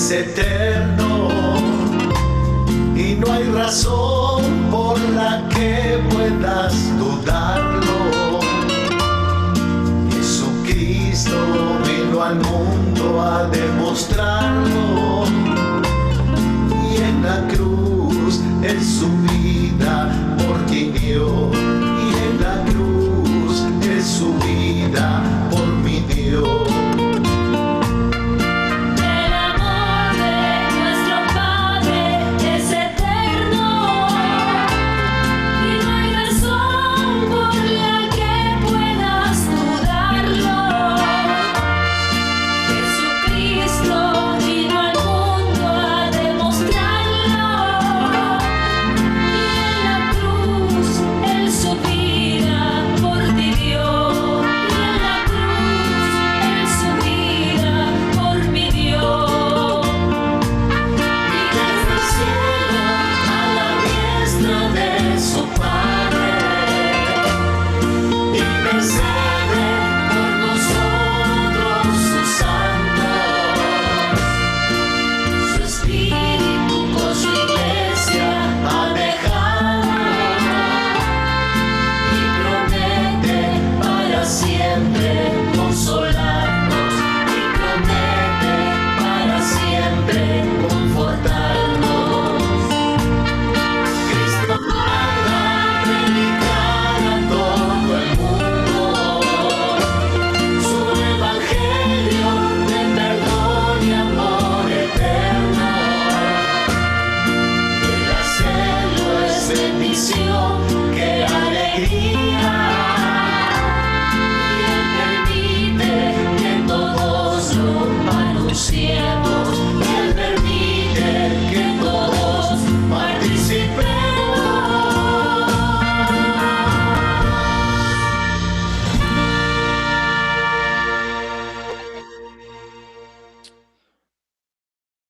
es eterno y no hay razón por la que puedas dudarlo. Jesucristo vino al mundo a demostrarlo, y en la cruz Él su vida por ti dio, y en la cruz Él su vida por mí dio.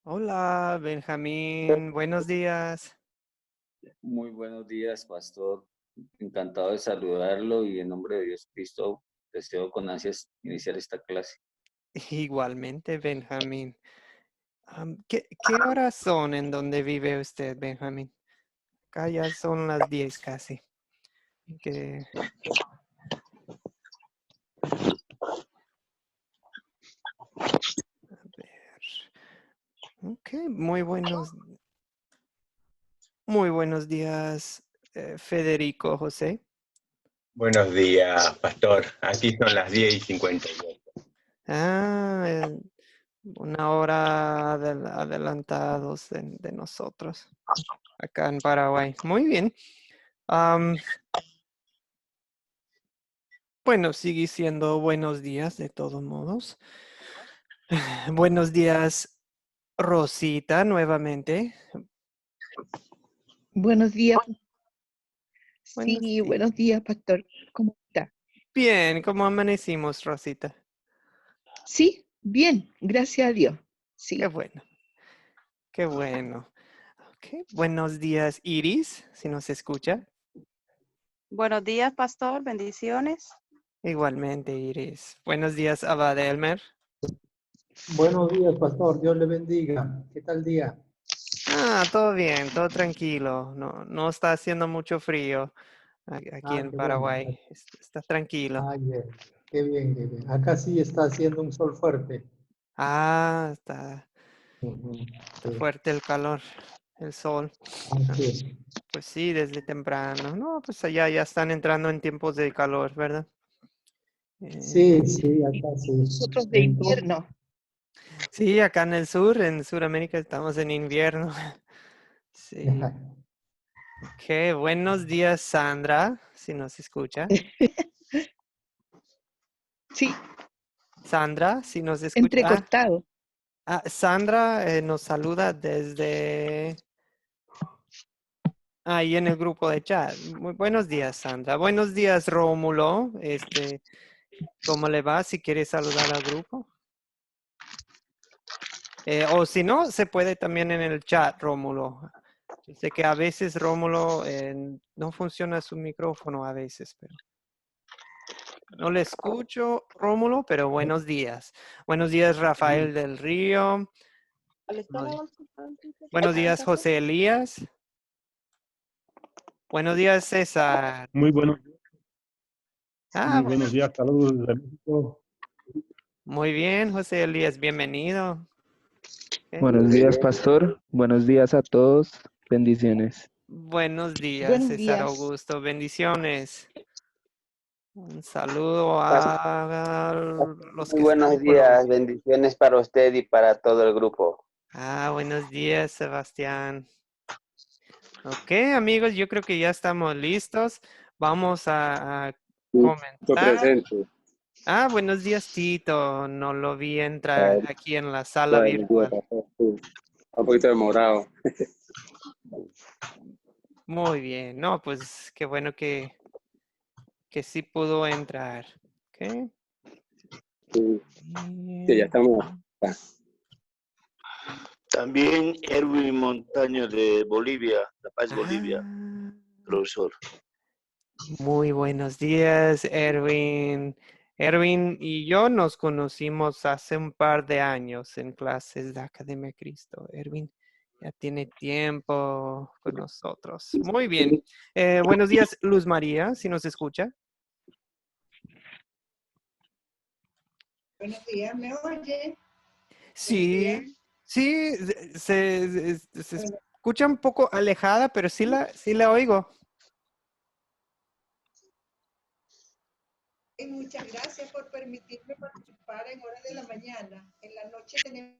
Hola, Benjamín, buenos días. Muy buenos días, pastor. Encantado de saludarlo y en nombre de Dios Cristo deseo con ansias iniciar esta clase. Igualmente, Benjamín. ¿Qué horas son en donde vive usted, Benjamín? Acá ya son las 10 casi. Que- A ver. Ok, muy buenos días, Federico José. Buenos días, pastor. Aquí son las 10:58. Una hora adelantados de nosotros, acá en Paraguay. Muy bien. Bueno, sigue siendo buenos días de todos modos. Buenos días, Rosita, nuevamente. Buenos días. Buenos Sí, días. buenos días, pastor. ¿Cómo está? Bien, ¿cómo amanecimos, Rosita? Sí, bien, gracias a Dios. Sí. Qué bueno. Qué bueno. Ok, buenos días, Iris, si nos escucha. Buenos días, pastor. Bendiciones. Igualmente, Iris. Buenos días, Abad Elmer. Buenos días, pastor. Dios le bendiga. ¿Qué tal día? Todo bien, todo tranquilo. No está haciendo mucho frío aquí en Qué bueno. Paraguay. Está tranquilo. Bien. Qué bien, qué bien. Acá sí está haciendo un sol fuerte. Está Sí. fuerte el calor, el sol. Así es. Pues sí, desde temprano. No, pues allá ya están entrando en tiempos de calor, ¿verdad? Sí, acá sí. Nosotros de invierno. Sí, acá en el sur, en Sudamérica, estamos en invierno. Sí. Qué buenos días, Sandra, si nos escucha. Sí, Sandra, si nos escucha. entrecortado. Sandra nos saluda desde ahí en el grupo de chat. Muy buenos días, Sandra. Buenos días, Rómulo. ¿Cómo le va? Si quiere saludar al grupo. O si no, se puede también en el chat, Rómulo. Yo sé que a veces Rómulo no funciona su micrófono a veces, pero no le escucho, Rómulo, pero buenos días. Buenos días, Rafael del Río. Buenos días, José Elías. Buenos días, César. Muy buenos Bueno, días, saludos desde México. muy bien, José Elías, bienvenido. ¿Ok? Buenos días, pastor. Buenos días a todos. Bendiciones. Buenos días, Buenos César días. Augusto, bendiciones. Un saludo a los Muy que están buenos en días, Colombia. bendiciones para usted y para todo el grupo. Buenos días, Sebastián. Ok, amigos, yo creo que ya estamos listos. Vamos a comenzar. Presente. Buenos días, Tito. No lo vi entrar aquí en la sala virtual. Un poquito demorado. Muy bien. No, pues qué bueno que sí pudo entrar. Ok. Sí, ya estamos. También Erwin Montaño de Bolivia, La Paz, Bolivia, Ah, profesor. muy buenos días, Erwin. Erwin y yo nos conocimos hace un par de años en clases de Academia Cristo. Erwin ya tiene tiempo con nosotros. Muy bien. Buenos días, Luz María, si nos escucha. Buenos días, ¿me oye? Sí, sí, se escucha un poco alejada, pero sí la oigo. Y muchas gracias por permitirme participar en horas de la mañana. En la noche tenemos...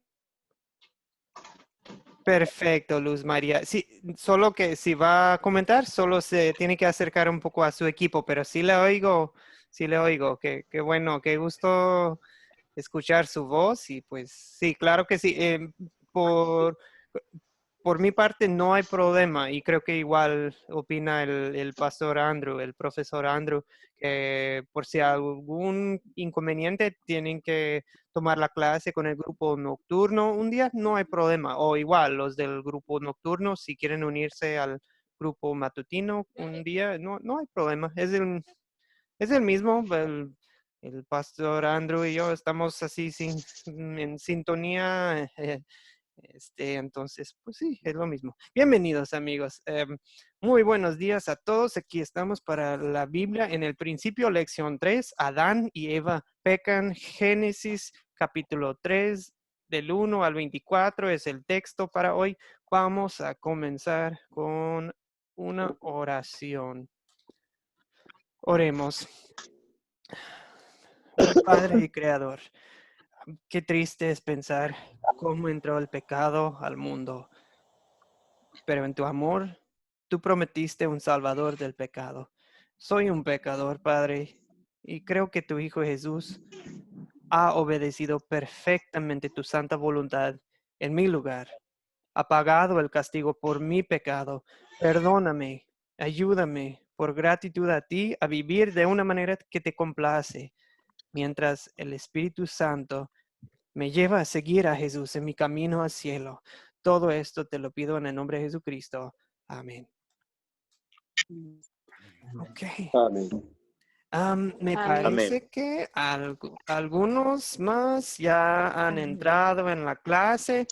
Perfecto, Luz María. Sí, solo que si va a comentar, solo se tiene que acercar un poco a su equipo, pero sí le oigo, sí le oigo. Qué bueno, qué gusto escuchar su voz y pues sí, claro que sí. Por mi parte no hay problema y creo que igual opina el pastor Andrew, el profesor Andrew, que por si hay algún inconveniente tienen que tomar la clase con el grupo nocturno un día, no hay problema. O igual los del grupo nocturno, si quieren unirse al grupo matutino un día, no hay problema. Es el mismo, el pastor Andrew y yo estamos así en sintonía. Entonces, pues sí, es lo mismo. Bienvenidos, amigos. Muy buenos días a todos. Aquí estamos para la Biblia. En el principio, lección 3, Adán y Eva pecan. Génesis, capítulo 3, del 1 al 24 es el texto para hoy. Vamos a comenzar con una oración. Oremos. Padre y Creador, qué triste es pensar cómo entró el pecado al mundo. Pero en tu amor, tú prometiste un salvador del pecado. Soy un pecador, Padre, y creo que tu Hijo Jesús ha obedecido perfectamente tu santa voluntad en mi lugar. Ha pagado el castigo por mi pecado. Perdóname, ayúdame por gratitud a ti a vivir de una manera que te complace, mientras el Espíritu Santo me lleva a seguir a Jesús en mi camino al cielo. Todo esto te lo pido en el nombre de Jesucristo. Amén. Ok. Amén. Me Amén. parece que algunos más ya han entrado en la clase.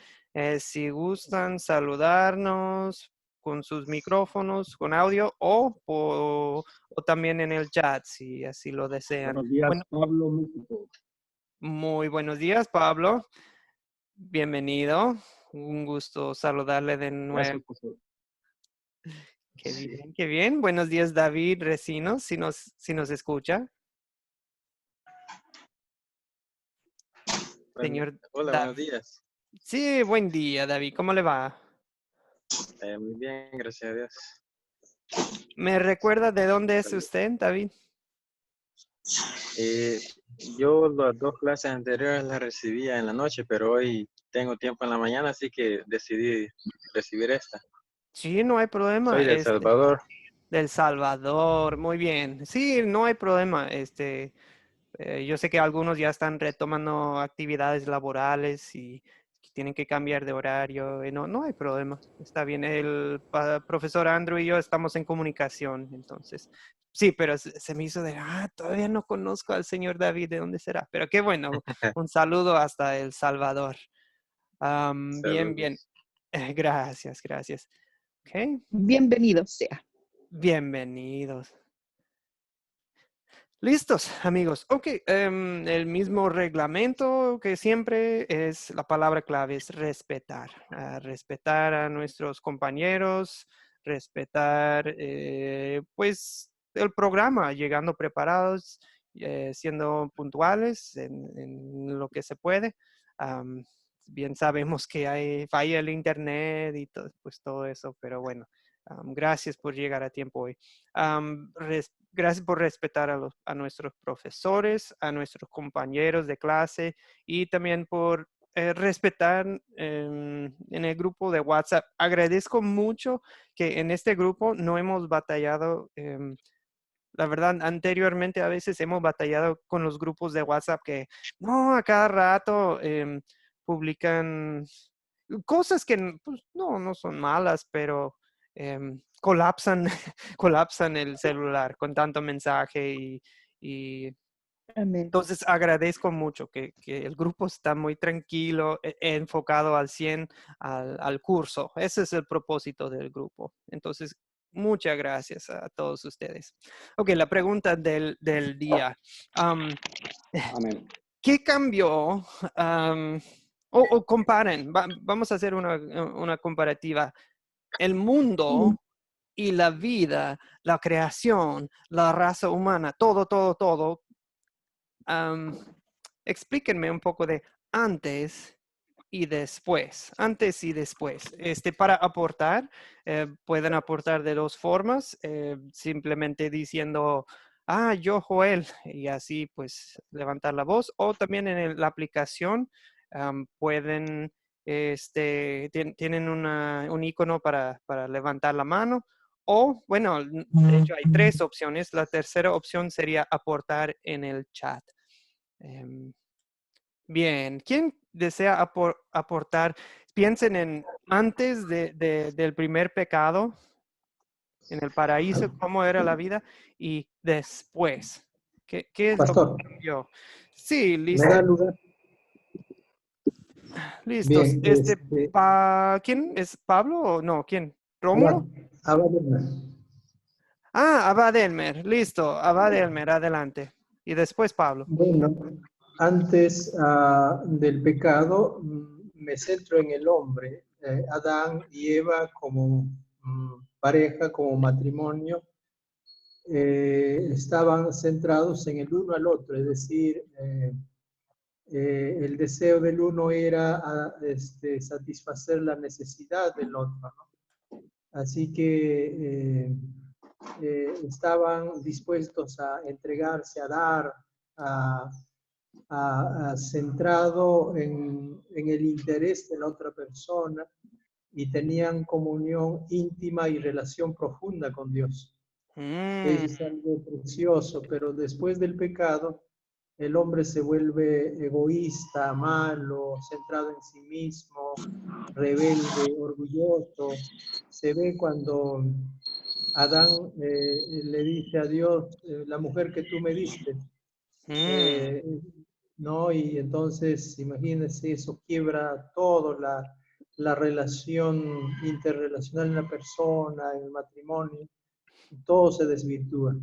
Si gustan saludarnos con sus micrófonos, con audio o también en el chat, si así lo desean. Buenos días, Bueno, Pablo, México. muy buenos días, Pablo. Bienvenido. Un gusto saludarle de nuevo. Gracias, pastor. Qué bien, qué bien. Buenos días, David Recinos, si nos escucha. Señor Hola, buenos días. Sí, buen día, David. ¿Cómo le va? Muy bien, gracias a Dios. ¿Me recuerda de dónde es usted, David? Yo las dos clases anteriores las recibía en la noche, pero hoy tengo tiempo en la mañana, así que decidí recibir esta. Sí, no hay problema. Soy de El Salvador. Del Salvador, muy bien. Sí, no hay problema. Yo sé que algunos ya están retomando actividades laborales y tienen que cambiar de horario. No hay problema. Está bien. El profesor Andrew y yo estamos en comunicación, entonces. Sí, pero se me hizo todavía no conozco al señor David, ¿de dónde será? Pero qué bueno. Un saludo hasta El Salvador. Bien, bien. Gracias, gracias. Okay. Bienvenido sea. Bienvenidos. Listos, amigos. Ok, el mismo reglamento que siempre es, la palabra clave es respetar. Respetar a nuestros compañeros, respetar, pues, el programa, llegando preparados, siendo puntuales en lo que se puede. Bien sabemos que hay falla el internet y pues todo eso, pero bueno. Gracias por llegar a tiempo hoy. Gracias por respetar a nuestros profesores, a nuestros compañeros de clase y también por respetar en el grupo de WhatsApp. Agradezco mucho que en este grupo no hemos batallado. La verdad, anteriormente a veces hemos batallado con los grupos de WhatsApp que no, a cada rato publican cosas que pues, no son malas, pero colapsan, colapsan el celular con tanto mensaje y Amén. entonces agradezco mucho que el grupo está muy tranquilo, enfocado al 100 al curso. Ese es el propósito del grupo. Entonces, muchas gracias a todos ustedes. Ok, la pregunta del día. Amén. ¿Qué cambió? O comparen, vamos a hacer una comparativa. El mundo y la vida, la creación, la raza humana, todo. Explíquenme un poco de antes y después. Antes y después. Para aportar, pueden aportar de dos formas. Simplemente diciendo, yo Joel, y así pues levantar la voz. O también en la aplicación pueden, tienen un icono para levantar la mano. O, bueno, de hecho hay tres opciones. La tercera opción sería aportar en el chat. Bien, ¿quién desea aportar? Piensen en antes del primer pecado, en el paraíso, cómo era la vida, y después. ¿Qué es Pastor, lo que cambió? Sí, ¿me listo. da lugar? Listos. Bien, ¿Quién es Pablo o no? ¿Quién? ¿Rómulo? Abad Elmer. Abad Elmer. Listo. Abad Elmer, adelante. Y después Pablo. Bueno, antes del pecado, me centro en el hombre, Adán y Eva como pareja, como matrimonio, estaban centrados en el uno al otro, es decir, el deseo del uno era satisfacer la necesidad del otro, ¿no? Así que estaban dispuestos a entregarse, a dar, centrado en el interés de la otra persona y tenían comunión íntima y relación profunda con Dios. Eso es algo precioso, pero después del pecado, el hombre se vuelve egoísta, malo, centrado en sí mismo, rebelde, orgulloso. Se ve cuando Adán le dice a Dios, la mujer que tú me diste, ¿no? Y entonces, imagínense, eso quiebra todo, la relación interrelacional en la persona, en el matrimonio, todo se desvirtúa.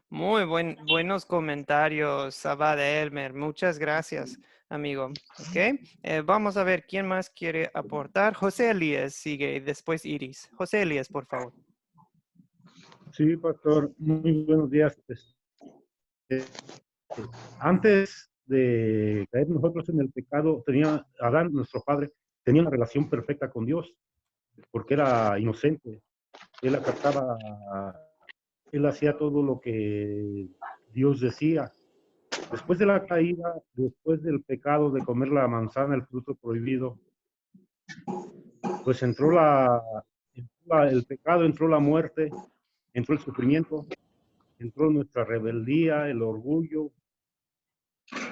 Muy buenos comentarios, Abad Elmer. Muchas gracias, amigo. Okay. Vamos a ver quién más quiere aportar. José Elías sigue y después Iris. José Elías, por favor. Sí, pastor. Muy buenos días. Antes de caer nosotros en el pecado, Adán, nuestro padre, tenía una relación perfecta con Dios, porque era inocente. Él acataba, él hacía todo lo que Dios decía. Después de la caída, después del pecado de comer la manzana, el fruto prohibido, pues entró el pecado, entró la muerte, entró el sufrimiento, entró nuestra rebeldía, el orgullo.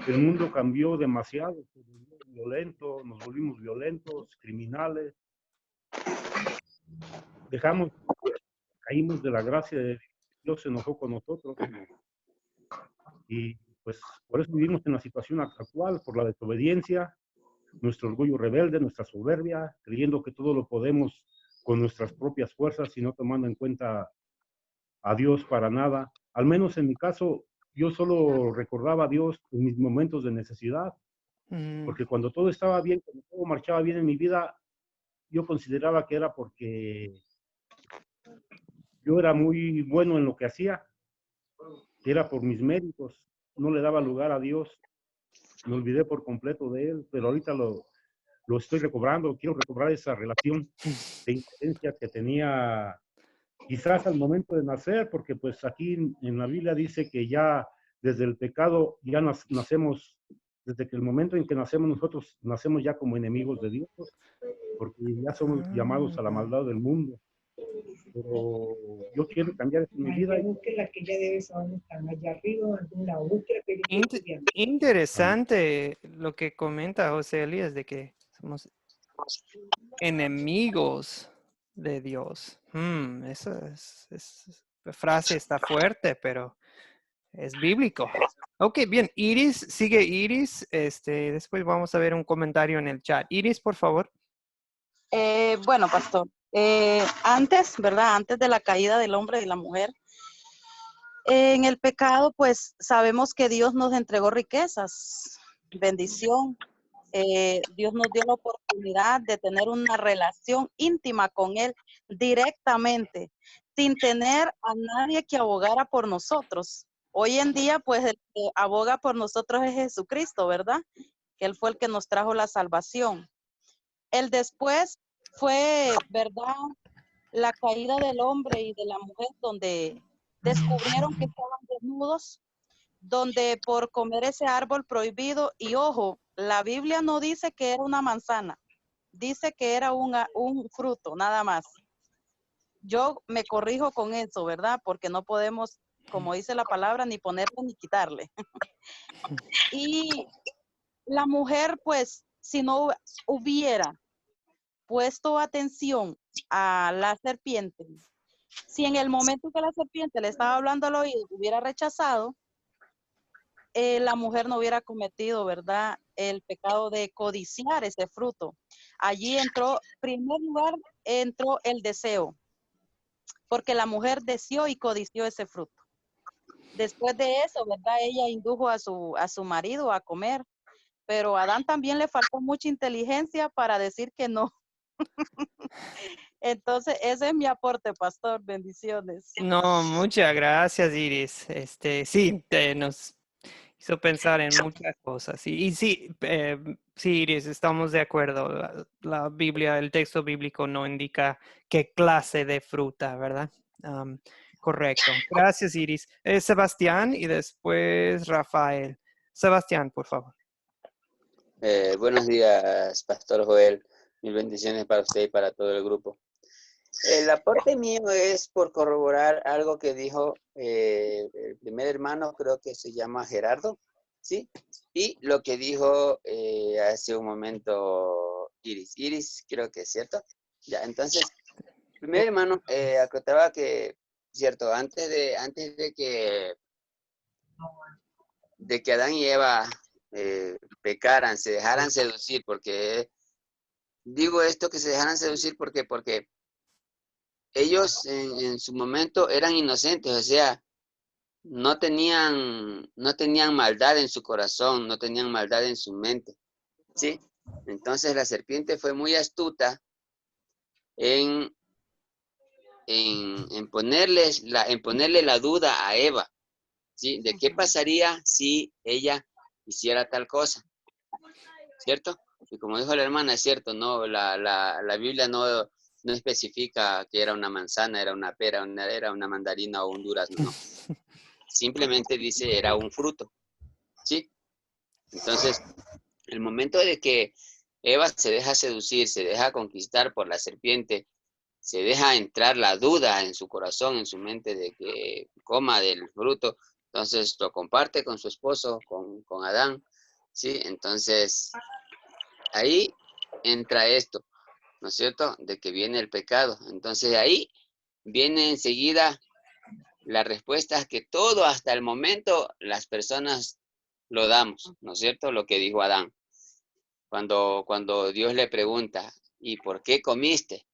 El mundo cambió demasiado, se volvió violento, nos volvimos violentos, criminales. Caímos de la gracia de Dios, Dios se enojó con nosotros. Y pues por eso vivimos en la situación actual, por la desobediencia, nuestro orgullo rebelde, nuestra soberbia, creyendo que todo lo podemos con nuestras propias fuerzas y no tomando en cuenta a Dios para nada. Al menos en mi caso, yo solo recordaba a Dios en mis momentos de necesidad, porque cuando todo estaba bien, cuando todo marchaba bien en mi vida, yo consideraba que era porque yo era muy bueno en lo que hacía, que era por mis méritos, no le daba lugar a Dios, me olvidé por completo de Él, pero ahorita lo estoy recobrando, quiero recobrar esa relación de influencia que tenía quizás al momento de nacer, porque pues aquí en la Biblia dice que ya desde el pecado ya nacemos, desde que el momento en que nacemos nosotros, nacemos ya como enemigos de Dios, porque ya somos llamados a la maldad del mundo. Pero yo quiero cambiar esto en mi vida. Interesante lo que comenta José Elías de que somos enemigos de Dios. Esa frase está fuerte, pero es bíblico. Ok, bien. Iris, sigue Iris. Después vamos a ver un comentario en el chat. Iris, por favor. Bueno, pastor, antes, ¿verdad? Antes de la caída del hombre y la mujer, en el pecado, pues sabemos que Dios nos entregó riquezas, bendición. Dios nos dio la oportunidad de tener una relación íntima con Él directamente, sin tener a nadie que abogara por nosotros. Hoy en día, pues, el que aboga por nosotros es Jesucristo, ¿verdad? Que Él fue el que nos trajo la salvación. El después fue, ¿verdad?, la caída del hombre y de la mujer, donde descubrieron que estaban desnudos, donde por comer ese árbol prohibido, y ojo, la Biblia no dice que era una manzana, dice que era un fruto, nada más. Yo me corrijo con eso, ¿verdad? Porque no podemos, como dice la palabra, ni ponerle ni quitarle. Y la mujer, pues, si no hubiera puesto atención a la serpiente, si en el momento que la serpiente le estaba hablando al oído hubiera rechazado, la mujer no hubiera cometido, ¿verdad?, el pecado de codiciar ese fruto. Allí entró, en primer lugar, entró el deseo, porque la mujer deseó y codició ese fruto. Después de eso, ¿verdad?, ella indujo a su marido a comer, pero a Adán también le faltó mucha inteligencia para decir que no. Entonces, ese es mi aporte, pastor. Bendiciones. No, muchas gracias, Iris. Sí, nos hizo pensar en muchas cosas. Y sí, sí, Iris, estamos de acuerdo. La Biblia, el texto bíblico no indica qué clase de fruta, ¿verdad? Correcto. Gracias, Iris. Sebastián y después Rafael. Sebastián, por favor. Buenos días, Pastor Joel. Mil bendiciones para usted y para todo el grupo. El aporte mío es por corroborar algo que dijo el primer hermano, creo que se llama Gerardo, ¿sí? Y lo que dijo hace un momento Iris. Iris, creo que es cierto. Ya, entonces, el primer hermano acotaba que, cierto, antes de que Adán y Eva pecaran, se dejaran seducir, porque digo esto, que se dejaran seducir porque ellos en su momento eran inocentes, o sea, no tenían maldad en su corazón, no tenían maldad en su mente, ¿sí? Entonces la serpiente fue muy astuta en ponerle la duda a Eva, ¿sí? De qué pasaría si ella hiciera tal cosa, ¿cierto? Y como dijo la hermana, es cierto, no, la Biblia no especifica que era una manzana, era una pera, era una mandarina o un durazno, no. Simplemente dice era un fruto, ¿sí? Entonces, el momento de que Eva se deja seducir, se deja conquistar por la serpiente, se deja entrar la duda en su corazón, en su mente de que coma del fruto, entonces lo comparte con su esposo, con Adán, ¿sí? Entonces, ahí entra esto, ¿no es cierto?, de que viene el pecado. Entonces ahí viene enseguida la respuesta que todo hasta el momento las personas lo damos, ¿no es cierto?, lo que dijo Adán. Cuando Dios le pregunta, ¿y por qué comiste?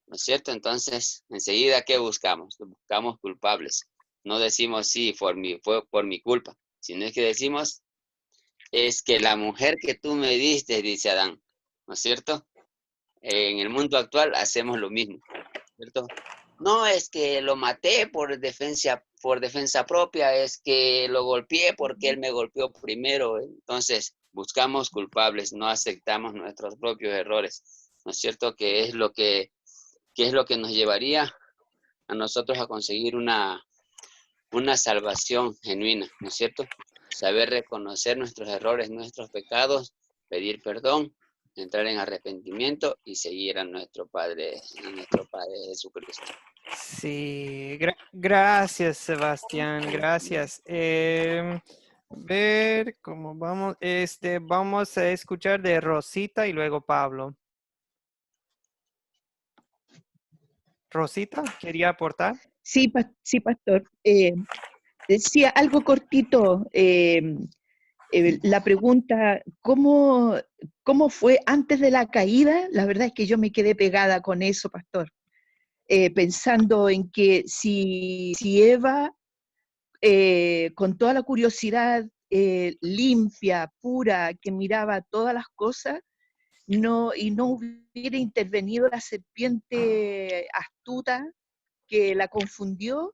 ¿No es cierto? Entonces, enseguida, ¿qué buscamos? Buscamos culpables. No decimos, sí, fue por mi culpa, sino es que decimos, es que la mujer que tú me diste, dice Adán, ¿no es cierto? En el mundo actual hacemos lo mismo, ¿cierto? No, es que lo maté por defensa propia, es que lo golpeé porque él me golpeó primero. Entonces, buscamos culpables, no aceptamos nuestros propios errores, ¿no es cierto? Que es lo que nos llevaría a nosotros a conseguir una salvación genuina, ¿no es cierto? Saber reconocer nuestros errores, nuestros pecados, pedir perdón, entrar en arrepentimiento y seguir a nuestro Padre Jesucristo. Sí, gracias, Sebastián, gracias. Ver cómo vamos. Vamos a escuchar de Rosita y luego Pablo. Rosita, ¿quería aportar? Sí, sí, pastor. Decía algo cortito. La pregunta, ¿cómo fue antes de la caída? La verdad es que yo me quedé pegada con eso, pastor. Pensando en que si Eva, con toda la curiosidad limpia, pura, que miraba todas las cosas, no hubiera intervenido la serpiente astuta que la confundió,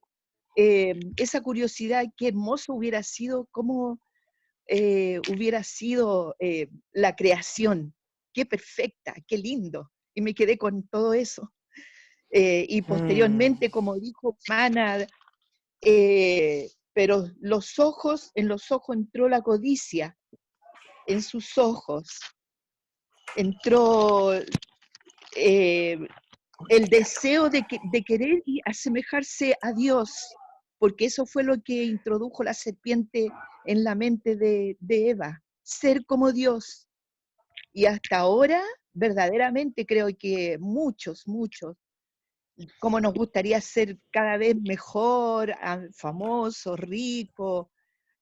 esa curiosidad, qué hermoso hubiera sido, cómo hubiera sido la creación, qué perfecta, qué lindo. Y me quedé con todo eso. Y posteriormente, como dijo Mana, pero en los ojos entró la codicia, en sus ojos entró el deseo de querer y asemejarse a Dios, porque eso fue lo que introdujo la serpiente en la mente de Eva, ser como Dios. Y hasta ahora, verdaderamente creo que muchos, como nos gustaría ser cada vez mejor, famoso, rico,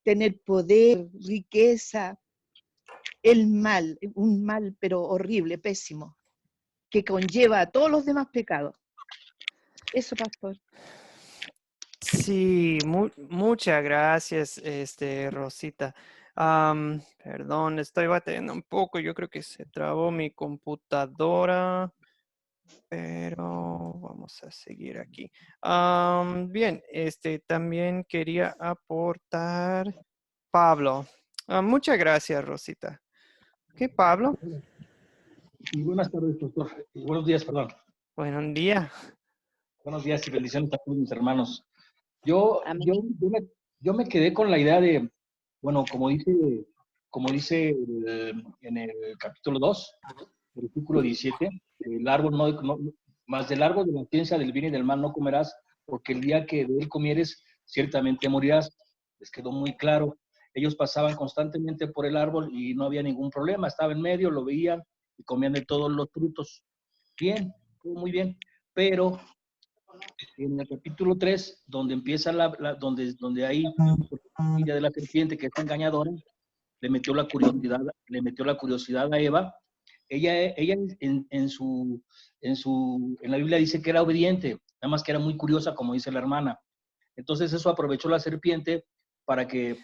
tener poder, riqueza, el mal, un mal pero horrible, pésimo, que conlleva a todos los demás pecados. Eso, pastor. Sí, muchas gracias, Rosita. Perdón, estoy batallando un poco. Yo creo que se trabó mi computadora, pero vamos a seguir aquí. Bien, también quería aportar Pablo. Muchas gracias, Rosita. ¿Qué, Pablo? Y buenas tardes, pastor. Buenos días, perdón. Buenos días. Buenos días y bendiciones a todos mis hermanos. Yo me quedé con la idea de, bueno, como dice en el capítulo 2, versículo 17, el árbol más del árbol de la ciencia del bien y del mal no comerás, porque el día que de él comieres, ciertamente morirás. Les quedó muy claro. Ellos pasaban constantemente por el árbol y no había ningún problema. Estaba en medio, lo veían y comían de todos los frutos. Bien, muy bien. Pero en el capítulo 3, donde empieza donde ahí la de la serpiente que es engañadora, le metió la curiosidad a Eva. Ella en la Biblia dice que era obediente, nada más que era muy curiosa, como dice la hermana. Entonces eso aprovechó la serpiente para que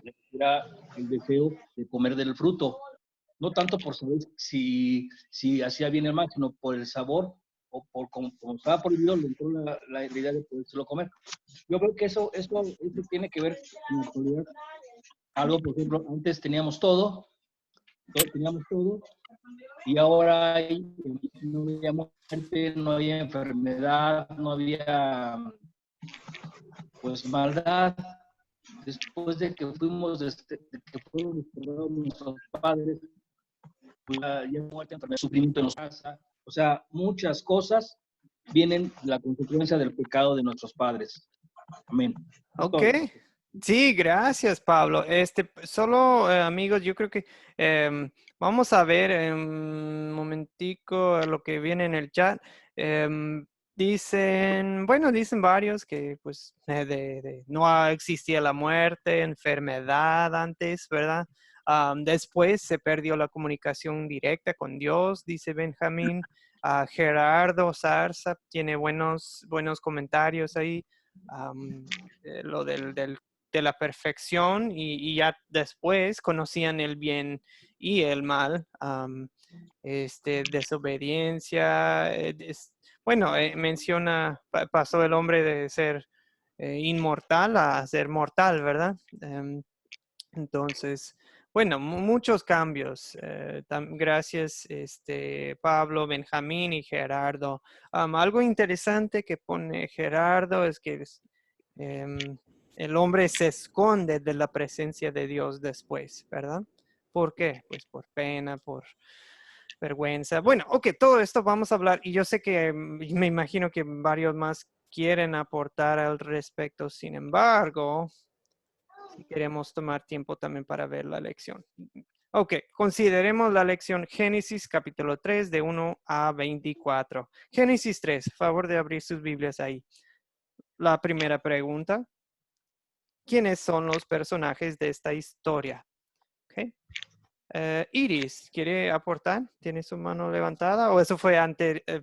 le diera el deseo de comer del fruto. No tanto por saber si hacía bien el mal, sino por el sabor, o por como estaba prohibido, le entró la idea de podérselo comer. Yo creo que eso tiene que ver con la actualidad. Algo, por ejemplo, antes teníamos todo, y ahora no había muerte, no había enfermedad, no había pues maldad. Después de que fueron desterrados nuestros padres, ya muerte, enfermedad, sufrimiento en los casa, o sea, muchas cosas vienen de la consecuencia del pecado de nuestros padres. Amén. Ok. Sí, gracias, Pablo. Solo, amigos, yo creo que vamos a ver un momentico lo que viene en el chat. Dicen varios que pues no existía la muerte, enfermedad antes, ¿verdad? Después se perdió la comunicación directa con Dios, dice Benjamín. Gerardo Zarza tiene buenos comentarios ahí. Lo de la perfección y ya después conocían el bien y el mal. Desobediencia. Menciona, pasó el hombre de ser inmortal a ser mortal, ¿verdad? Entonces, bueno, muchos cambios. Gracias, Pablo, Benjamín y Gerardo. Algo interesante que pone Gerardo es que el hombre se esconde de la presencia de Dios después, ¿verdad? ¿Por qué? Pues por pena, por vergüenza. Bueno, ok, todo esto vamos a hablar y yo sé que me imagino que varios más quieren aportar al respecto. Sin embargo, si queremos tomar tiempo también para ver la lección. Ok, consideremos la lección Génesis capítulo 3 de 1 a 24. Génesis 3, favor de abrir sus Biblias ahí. La primera pregunta. ¿Quiénes son los personajes de esta historia? Okay. Iris, ¿quiere aportar? ¿Tiene su mano levantada? ¿O eso fue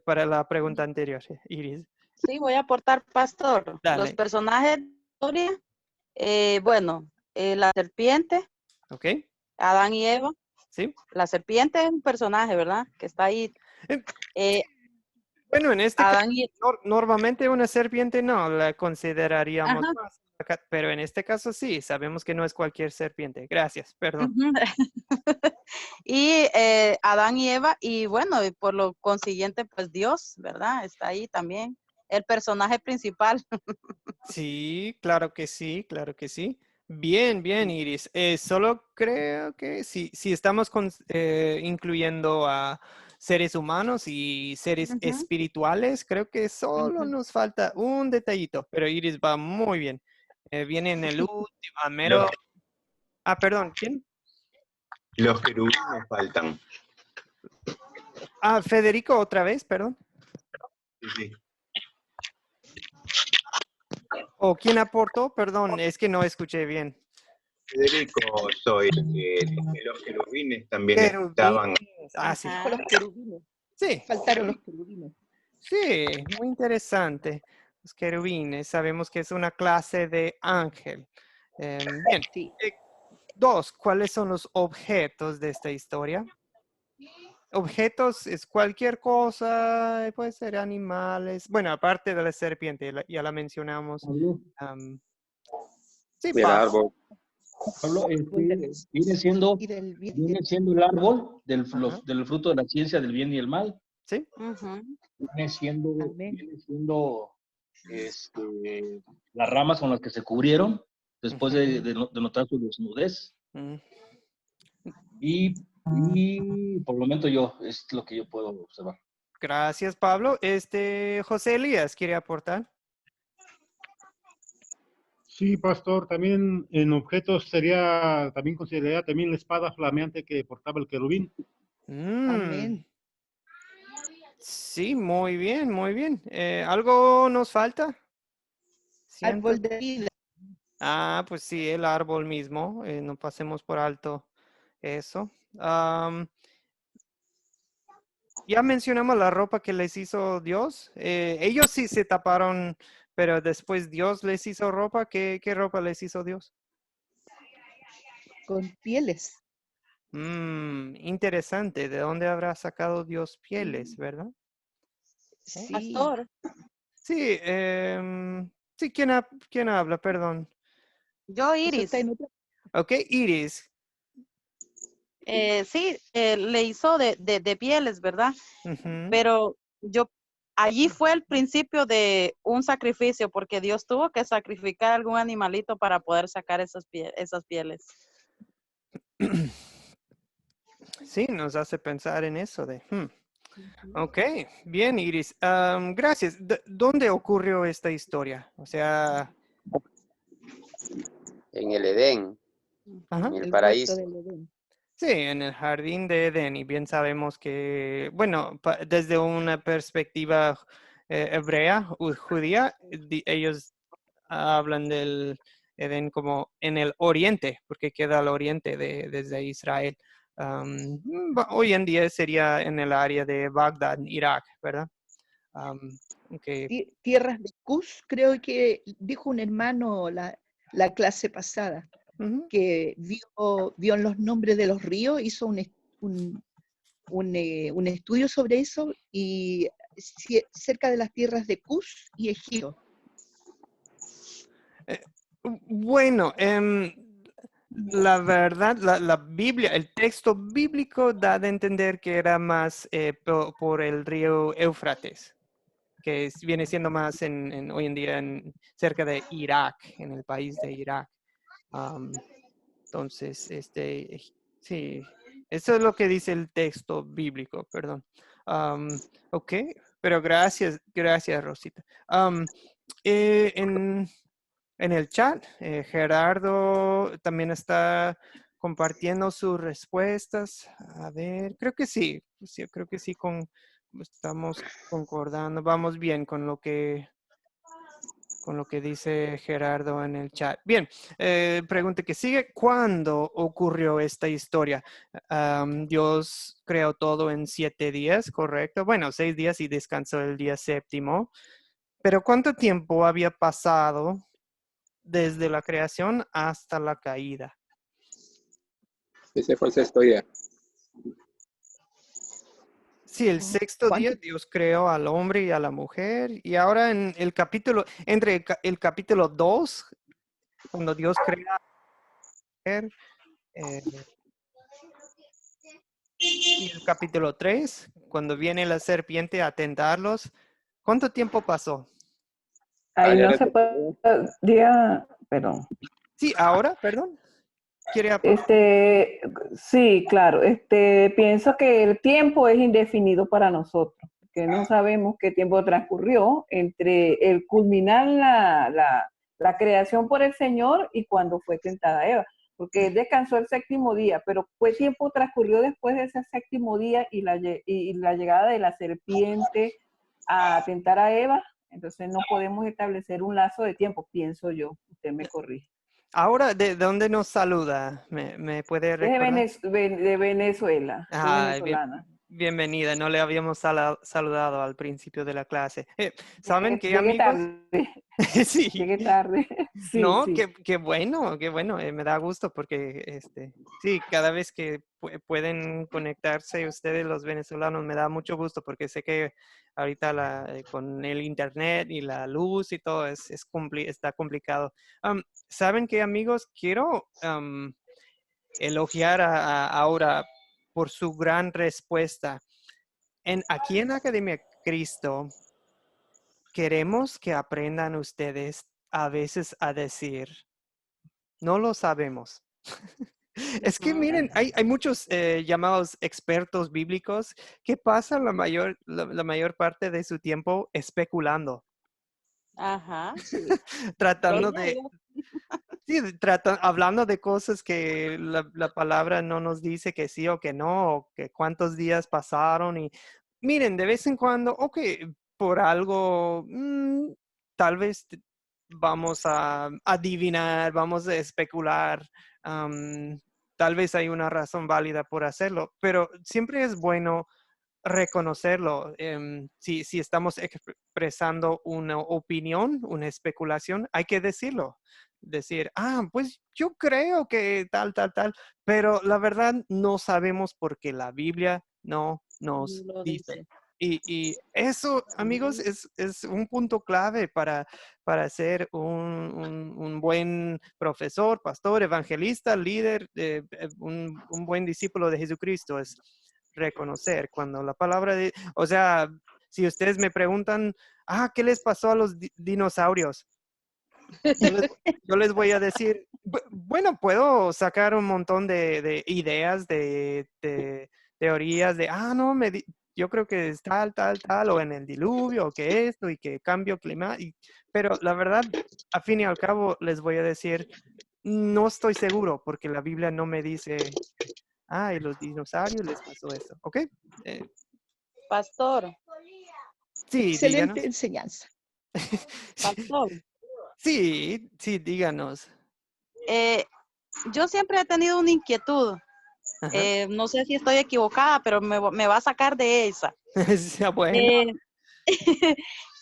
para la pregunta anterior? Iris. Sí, voy a aportar, pastor. Dale. Los personajes de la historia, la serpiente, Okay. Adán y Eva. Sí. La serpiente es un personaje, ¿verdad? Que está ahí. Bueno, en este Adán caso, normalmente una serpiente no la consideraríamos Ajá. más, pero en este caso sí, sabemos que no es cualquier serpiente. Gracias, perdón. Y Adán y Eva, y bueno, y por lo consiguiente, pues Dios, ¿verdad? Está ahí también, el personaje principal. Sí, claro que sí, claro que sí. Bien, bien, Iris. Solo creo que si estamos incluyendo a seres humanos y seres espirituales, creo que solo nos falta un detallito, pero Iris va muy bien. Viene en el último, mero... perdón, ¿quién? Los querubines faltan. Federico, otra vez, perdón. Sí. ¿O quién aportó? Perdón, es que no escuché bien. Federico, soy. Los querubines también estaban. Sí. Los querubines. Sí. Faltaron los querubines. Sí, muy interesante. Los querubines, sabemos que es una clase de ángel. Bien. Sí. 2. ¿Cuáles son los objetos de esta historia? Objetos es cualquier cosa, puede ser animales. Bueno, aparte de la serpiente, ya la mencionamos. Sí, El Pablo. árbol. Pablo, viene siendo el árbol del fruto de la ciencia del bien y el mal. Sí. Viene siendo las ramas con las que se cubrieron después de notar su desnudez. Y por el momento es lo que yo puedo observar. Gracias, Pablo. José Elías, ¿quiere aportar? Sí, pastor, también en objetos también consideraría también la espada flameante que portaba el querubín. Amén. Sí, muy bien, muy bien. ¿Algo nos falta? Árbol de vida. Pues sí, el árbol mismo. No pasemos por alto eso. Ya mencionamos la ropa que les hizo Dios. Ellos sí se taparon, pero después Dios les hizo ropa. ¿Qué ropa les hizo Dios? Con pieles. Interesante. ¿De dónde habrá sacado Dios pieles, verdad? Sí. Pastor. Sí, sí, ¿quién habla? Perdón. Yo, Iris. Ok, Iris. Sí, le hizo de pieles, ¿verdad? Pero allí fue el principio de un sacrificio, porque Dios tuvo que sacrificar algún animalito para poder sacar esas pieles. Sí, nos hace pensar en eso de... Ok, bien, Iris. Gracias. ¿Dónde ocurrió esta historia? O sea... En el Edén, Ajá. en el paraíso. Sí, en el jardín de Edén. Y bien sabemos que, bueno, desde una perspectiva hebrea, judía, ellos hablan del Edén como en el oriente, porque queda al oriente desde Israel. Hoy en día sería en el área de Bagdad, Irak, ¿verdad? Tierras de Cus, creo que dijo un hermano la clase pasada, que vio en los nombres de los ríos, hizo un estudio sobre eso, y cerca de las tierras de Cus y Egipto. Bueno, la verdad, la Biblia, el texto bíblico da de entender que era más por el río Éufrates, que viene siendo más hoy en día cerca de Irak, en el país de Irak. Entonces, sí, eso es lo que dice el texto bíblico, perdón. Ok, pero gracias, Rosita. En el chat, Gerardo también está compartiendo sus respuestas. A ver, creo que sí, creo que sí, estamos concordando, vamos bien con lo que dice Gerardo en el chat. Bien, pregunta que sigue. ¿Cuándo ocurrió esta historia? Dios creó todo en 7 días, ¿correcto? Bueno, 6 días y descansó el día séptimo. Pero ¿cuánto tiempo había pasado desde la creación hasta la caída? Ese fue el sexto día. Sí, el sexto día Dios creó al hombre y a la mujer. Y ahora en el capítulo, entre el capítulo 2, cuando Dios crea a la mujer, y el capítulo 3, cuando viene la serpiente a tentarlos, ¿cuánto tiempo pasó? Ahí no se podía, perdón. Sí, ahora, perdón. ¿Quiere Sí, claro. Pienso que el tiempo es indefinido para nosotros, que no sabemos qué tiempo transcurrió entre el culminar la creación por el Señor y cuando fue tentada Eva, porque Él descansó el séptimo día, pero ¿qué tiempo transcurrió después de ese séptimo día y la llegada de la serpiente a tentar a Eva? Entonces no podemos establecer un lazo de tiempo, pienso yo. Usted me corrige. Ahora, ¿de dónde nos saluda? ¿Me puede recordar? De Venezuela. Soy venezolana. Bienvenida, no le habíamos saludado al principio de la clase. ¿Saben qué, Llegué amigos? tarde. Sí. Llegué tarde. Sí, No, sí. qué bueno, me da gusto porque sí, cada vez que pueden conectarse ustedes los venezolanos me da mucho gusto porque sé que ahorita con el internet y la luz y todo está complicado. ¿Saben qué, amigos? Quiero elogiar a Aura por su gran respuesta. Aquí en Academia Cristo queremos que aprendan ustedes a veces a decir, no lo sabemos. Es que miren, hay muchos llamados expertos bíblicos que pasan la mayor parte de su tiempo especulando. Ajá. Tratando de... Sí, hablando de cosas que la palabra no nos dice que sí o que no, o que cuántos días pasaron. Y miren, de vez en cuando, ok, por algo, tal vez vamos a adivinar, vamos a especular. Tal vez hay una razón válida por hacerlo, pero siempre es bueno reconocerlo. Si estamos expresando una opinión, una especulación, hay que decirlo. Decir, pues yo creo que tal, pero la verdad no sabemos porque la Biblia no nos dice. Y eso, amigos, es un punto clave para ser un buen profesor, pastor, evangelista, líder, un buen discípulo de Jesucristo. Es reconocer cuando la palabra o sea, si ustedes me preguntan, ¿qué les pasó a los dinosaurios? Yo les voy a decir, bueno, puedo sacar un montón de ideas, de teorías de, no, yo creo que es tal, o en el diluvio, o que esto, y que cambio climático, pero la verdad, a fin y al cabo, les voy a decir, no estoy seguro, porque la Biblia no me dice, y los dinosaurios les pasó eso, ¿ok? Pastor. Sí, excelente díganos. enseñanza. Pastor. Sí, díganos. Yo siempre he tenido una inquietud. No sé si estoy equivocada, pero me va a sacar de esa. Bueno.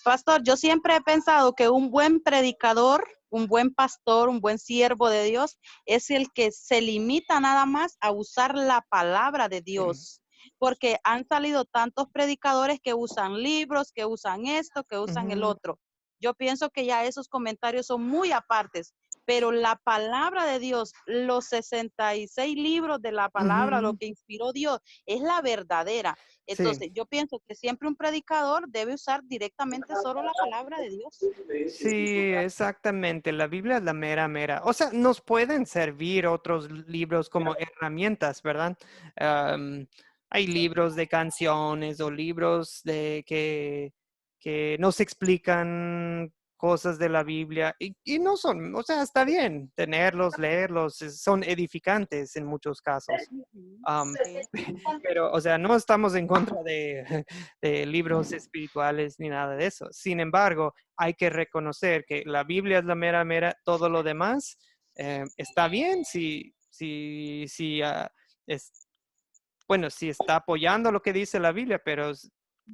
Pastor, yo siempre he pensado que un buen predicador, un buen pastor, un buen siervo de Dios es el que se limita nada más a usar la palabra de Dios. Porque han salido tantos predicadores que usan libros, que usan esto, que usan el otro. Yo pienso que ya esos comentarios son muy apartes, pero la palabra de Dios, los 66 libros de la palabra, lo que inspiró Dios, es la verdadera. Entonces, yo pienso que siempre un predicador debe usar directamente solo la palabra de Dios. Sí, exactamente. La Biblia es la mera, mera. O sea, nos pueden servir otros libros como herramientas, ¿verdad? Hay libros de canciones o libros que nos explican cosas de la Biblia y no son, o sea, está bien tenerlos, leerlos, son edificantes en muchos casos. Pero, o sea, no estamos en contra de libros espirituales ni nada de eso. Sin embargo, hay que reconocer que la Biblia es la mera, mera, todo lo demás está bien bueno, si está apoyando lo que dice la Biblia, pero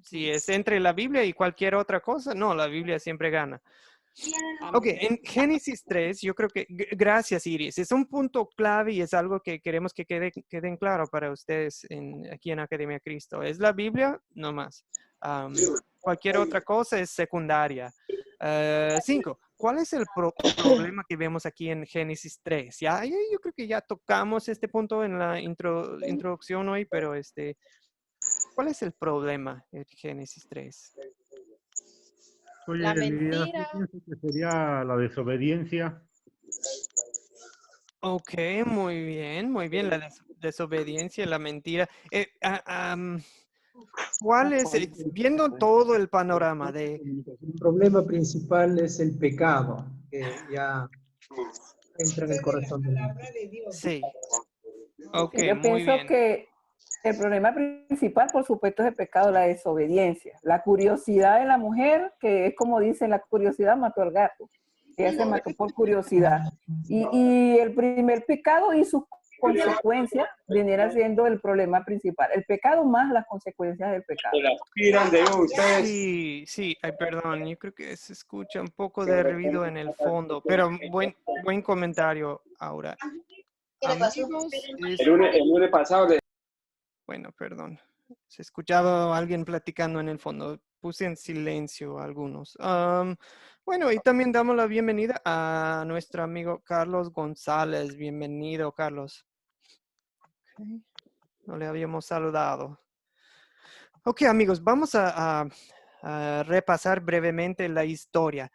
si es entre la Biblia y cualquier otra cosa, no, la Biblia siempre gana. Ok, en Génesis 3, yo creo que, gracias Iris, es un punto clave y es algo que queremos que queden claro para ustedes aquí en Academia Cristo. ¿Es la Biblia? No más. Cualquier otra cosa es secundaria. 5. ¿Cuál es el problema que vemos aquí en Génesis 3? Yo creo que ya tocamos este punto en la introducción hoy, pero ¿cuál es el problema en Génesis 3? Oye, La Elías, mentira. yo pienso que sería la desobediencia. Ok, muy bien, la desobediencia, la mentira. ¿Cuál es, viendo todo el panorama de... El problema principal es el pecado, que ya entra en el corazón del hombre. Sí. Ok, Yo muy pienso bien. que el problema principal, por supuesto, es el pecado, la desobediencia. La curiosidad de la mujer, que es como dice, la curiosidad mató al gato. Ella se mató por curiosidad. Y el primer pecado y sus consecuencias viniera siendo el problema principal. El pecado más las consecuencias del pecado. Sí, ay, perdón, yo creo que se escucha un poco de ruido en el fondo, pero buen comentario, Aura. Amigos, El lunes pasado bueno, perdón. Se escuchaba alguien platicando en el fondo. Puse en silencio a algunos. Bueno, y también damos la bienvenida a nuestro amigo Carlos González. Bienvenido, Carlos. Okay. No le habíamos saludado. Ok, amigos, vamos a repasar brevemente la historia.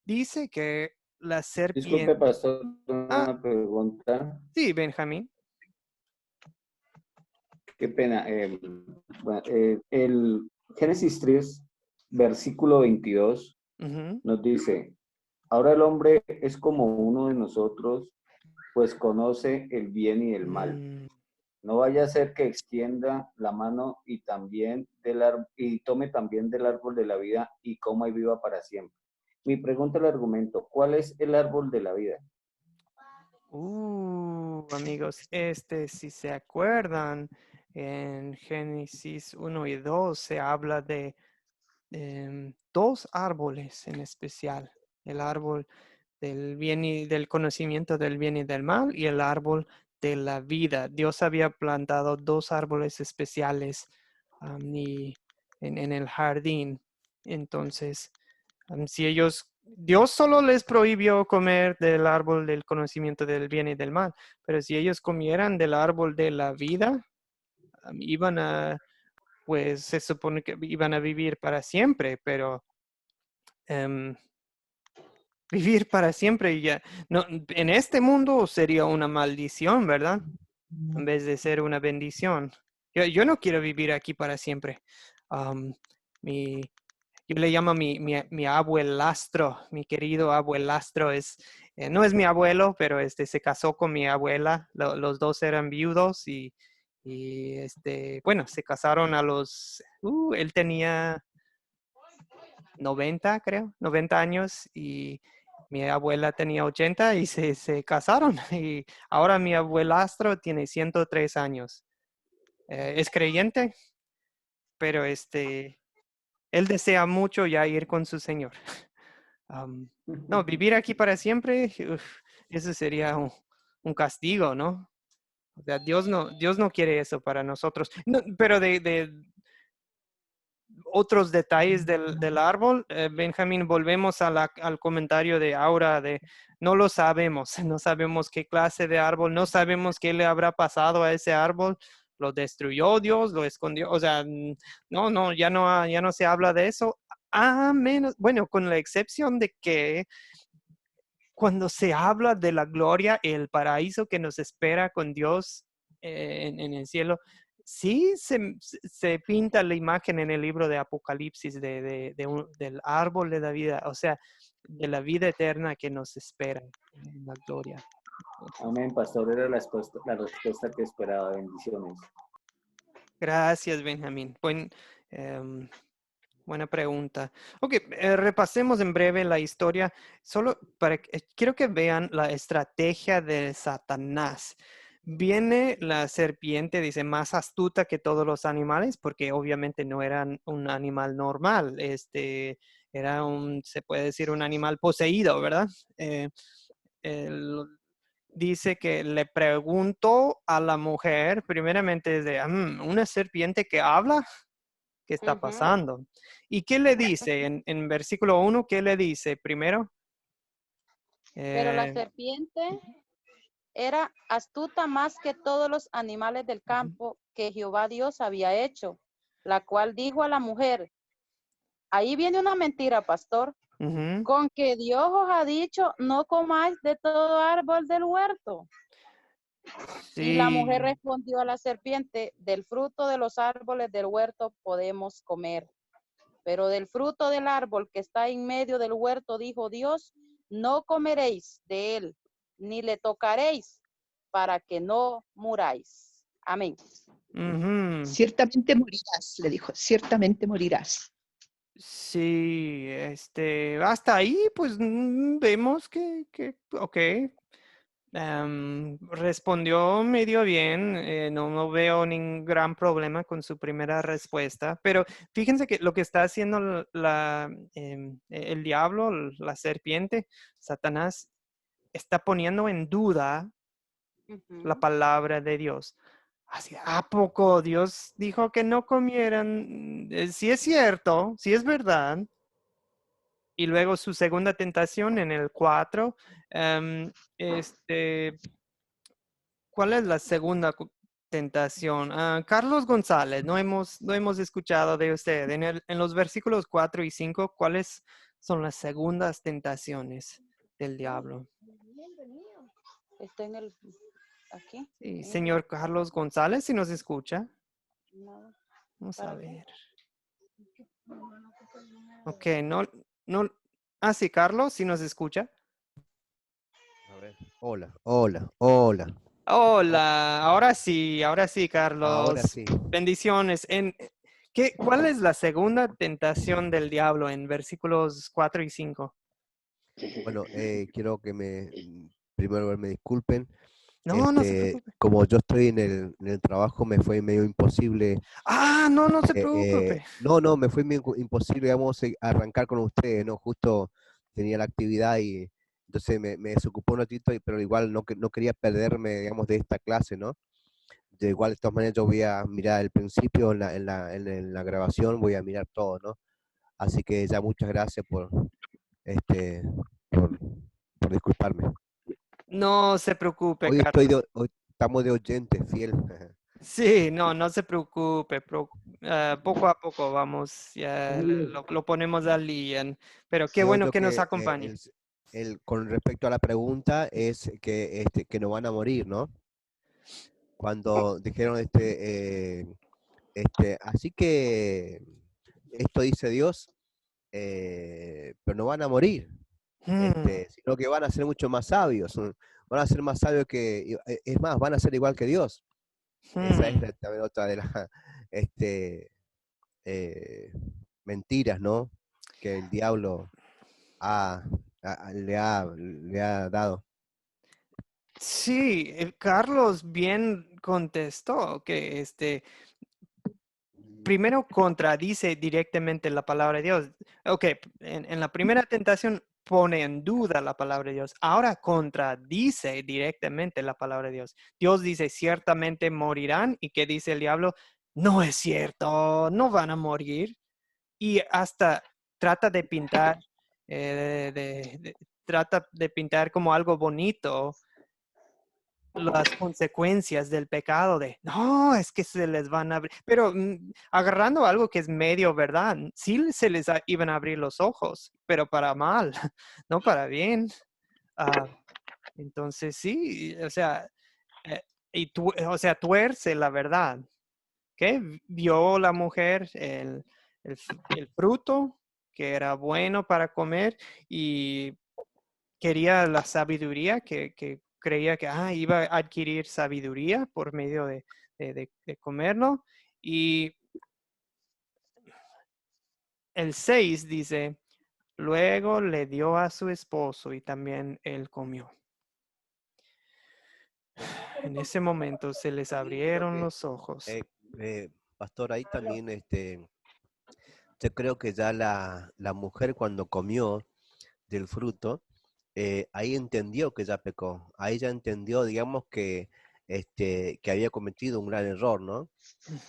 Dice que la serpiente... Disculpe, pastor, una pregunta. Sí, Benjamín. Qué pena. El Génesis 3, versículo 22, nos dice, ahora el hombre es como uno de nosotros, pues conoce el bien y el mal. No vaya a ser que extienda la mano y tome también del árbol de la vida y coma y viva para siempre. Mi pregunta, el argumento, ¿cuál es el árbol de la vida? Amigos, si se acuerdan, en Génesis 1 y 2 se habla de dos árboles en especial. El árbol del bien y del conocimiento del bien y del mal y el árbol de la vida. Dios había plantado dos árboles especiales en el jardín. Entonces, Dios solo les prohibió comer del árbol del conocimiento del bien y del mal, pero si ellos comieran del árbol de la vida, pues se supone que iban a vivir para siempre, pero vivir para siempre ya, no, en este mundo sería una maldición, ¿verdad? En vez de ser una bendición. Yo no quiero vivir aquí para siempre. Yo le llamo mi abuelastro, mi querido abuelastro. No es mi abuelo, pero se casó con mi abuela. Los dos eran viudos y bueno, se casaron él tenía 90, creo, 90 años y Mi abuela tenía 80 y se casaron. Y ahora mi abuelastro tiene 103 años. Es creyente, pero él desea mucho ya ir con su Señor. No, vivir aquí para siempre, eso sería un castigo, ¿no? O sea, Dios no quiere eso para nosotros. No, pero de otros detalles del árbol, Benjamín, volvemos al comentario de Aura de no lo sabemos, no sabemos qué clase de árbol, no sabemos qué le habrá pasado a ese árbol, lo destruyó Dios, lo escondió, o sea, ya no se habla de eso, a menos, bueno, con la excepción de que cuando se habla de la gloria y el paraíso que nos espera con Dios en el cielo, sí se pinta la imagen en el libro de Apocalipsis del árbol de la vida, o sea, de la vida eterna que nos espera en la gloria. Amén, pastor, era la respuesta que esperaba. Bendiciones. Gracias, Benjamín. Buena pregunta. Ok, repasemos en breve la historia. Quiero que vean la estrategia de Satanás. Viene la serpiente, dice, más astuta que todos los animales, porque obviamente no era un animal normal. Era se puede decir, un animal poseído, ¿verdad? Dice que le preguntó a la mujer, primeramente, ¿una serpiente que habla? ¿Qué está pasando? ¿Y qué le dice en versículo 1? ¿Qué le dice primero? Pero la serpiente era astuta más que todos los animales del campo que Jehová Dios había hecho, la cual dijo a la mujer, ahí viene una mentira, pastor, con que Dios os ha dicho, no comáis de todo árbol del huerto. Sí. Y la mujer respondió a la serpiente, del fruto de los árboles del huerto podemos comer, pero del fruto del árbol que está en medio del huerto, dijo Dios, no comeréis de él, ni le tocaréis, para que no muráis. Amén. Ciertamente morirás, le dijo, ciertamente morirás. Sí, hasta ahí, pues vemos que ok. Respondió medio bien, no veo ningún gran problema con su primera respuesta, pero fíjense que lo que está haciendo el diablo, la serpiente, Satanás, está poniendo en duda la palabra de Dios. Así, ¿a poco Dios dijo que no comieran? Si es cierto, si es verdad. Y luego su segunda tentación en el 4, ¿cuál es la segunda tentación? Carlos González, no hemos escuchado de usted. En los versículos 4 y 5, ¿cuáles son las segundas tentaciones del diablo? Está aquí. Sí, señor Carlos González, si nos escucha. No. Vamos a ver. Ok, no. Sí, Carlos, si nos escucha. A ver, hola. Hola, ahora sí, Carlos. Ahora sí. Bendiciones. ¿Cuál es la segunda tentación del diablo en versículos 4 y 5? Bueno, quiero que primero me disculpen. No se preocupe. Como yo estoy en el trabajo, me fue medio imposible. No se preocupe. No, me fue medio imposible, digamos, arrancar con ustedes, ¿no? Justo tenía la actividad y entonces me desocupó un ratito, pero igual no quería perderme, digamos, de esta clase, ¿no? De igual, de todas maneras, yo voy a mirar el principio en la grabación, voy a mirar todo, ¿no? Así que ya muchas gracias por disculparme. No se preocupe, Hoy Carlos. Estamos de oyente, fiel. Sí, no se preocupe. Poco a poco vamos, ya lo ponemos al día. Pero qué bueno que nos acompañe. Con respecto a la pregunta es que no van a morir, ¿no? Cuando dijeron así que esto dice Dios, pero no van a morir, sino que van a ser mucho más sabios, van a ser más sabios es más, van a ser igual que Dios. Esa es también otra de las mentiras, ¿no? Que el diablo ha le ha dado. Sí, Carlos bien contestó que primero contradice directamente la palabra de Dios. Ok, en la primera tentación pone en duda la palabra de Dios. Ahora contradice directamente la palabra de Dios. Dios dice, ciertamente morirán. ¿Y qué dice el diablo? No es cierto, no van a morir. Y hasta trata de pintar, trata de pintar como algo bonito las consecuencias del pecado de, no, es que se les van a abrir, pero agarrando algo que es medio verdad, sí se les iban a abrir los ojos, pero para mal, no para bien. Entonces sí, o sea, o sea, tuerce la verdad, ¿ok? Vio la mujer el fruto que era bueno para comer y quería la sabiduría, que creía que iba a adquirir sabiduría por medio de comerlo. Y el 6 dice, luego le dio a su esposo y también él comió. En ese momento se les abrieron los ojos. Pastor, ahí también yo creo que ya la mujer cuando comió del fruto, ahí entendió que ya pecó, ahí ya entendió, digamos, que había cometido un gran error, ¿no?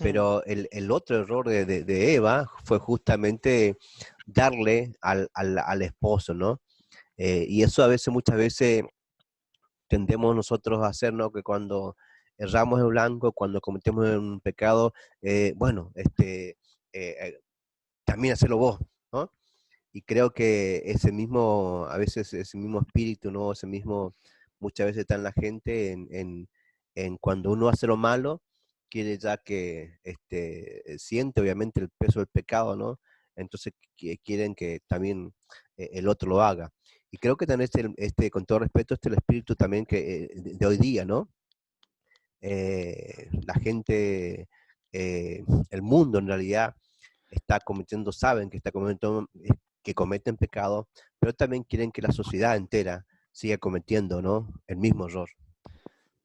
Pero el otro error de Eva fue justamente darle al esposo, ¿no? Y eso muchas veces tendemos nosotros a hacer, ¿no? Que cuando erramos en blanco, cuando cometemos un pecado, bueno, también hacerlo vos, ¿no? Y creo que ese mismo, a veces ese mismo espíritu, ¿no? Ese mismo, muchas veces está en la gente, en cuando uno hace lo malo, quiere ya que siente obviamente el peso del pecado, ¿no? Entonces quieren que también el otro lo haga. Y creo que también con todo respeto, el espíritu también que de hoy día, ¿no? La gente, el mundo en realidad está cometiendo, saben que está cometiendo, que cometen pecado, pero también quieren que la sociedad entera siga cometiendo, ¿no? El mismo error.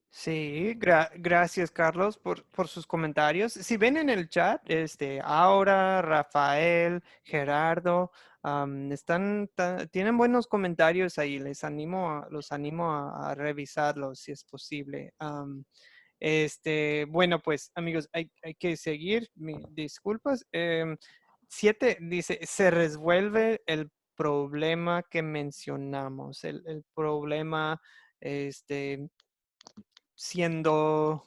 Sí, gracias Carlos por sus comentarios. Si ven en el chat, Aura, Rafael, Gerardo, tienen buenos comentarios ahí. Los animo a revisarlos si es posible. Bueno, pues amigos, hay que seguir. Disculpas. 7 dice, se resuelve el problema que mencionamos, el problema, siendo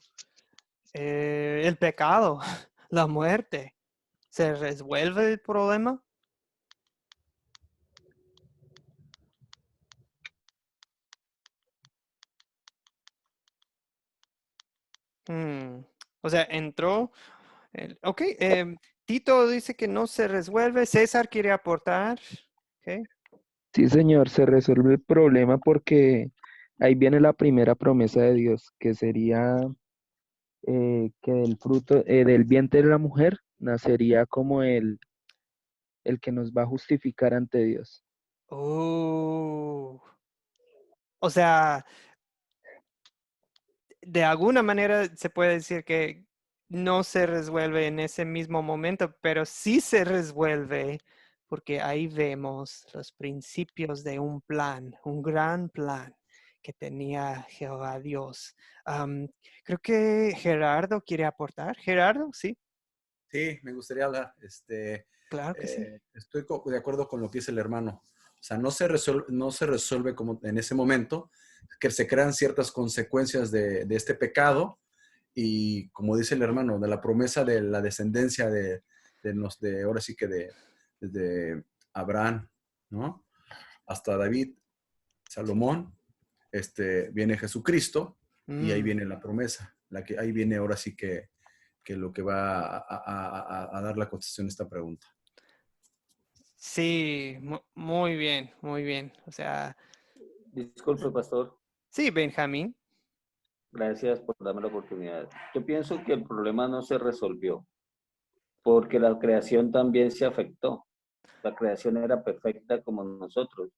el pecado, la muerte. ¿Se resuelve el problema? O sea, entró. Ok, Tito dice que no se resuelve. César quiere aportar. Okay. Sí, señor, se resuelve el problema porque ahí viene la primera promesa de Dios, que sería que del fruto, del vientre de la mujer, nacería como el que nos va a justificar ante Dios. O sea, de alguna manera se puede decir que no se resuelve en ese mismo momento, pero sí se resuelve porque ahí vemos los principios de un plan, un gran plan que tenía Jehová Dios. Creo que Gerardo quiere aportar. Gerardo, ¿sí? Sí, me gustaría hablar. Claro que sí. Estoy de acuerdo con lo que dice el hermano. O sea, no se resuelve como en ese momento, que se crean ciertas consecuencias de este pecado y, como dice el hermano, de la promesa de la descendencia ahora sí que desde Abraham, ¿no? Hasta David, Salomón, viene Jesucristo y ahí viene la promesa, ahí viene ahora sí que lo que va a dar la contestación a esta pregunta. Sí, muy bien, muy bien. O sea... Disculpe, pastor. Sí, Benjamín. Gracias por darme la oportunidad. Yo pienso que el problema no se resolvió porque la creación también se afectó. La creación era perfecta como nosotros.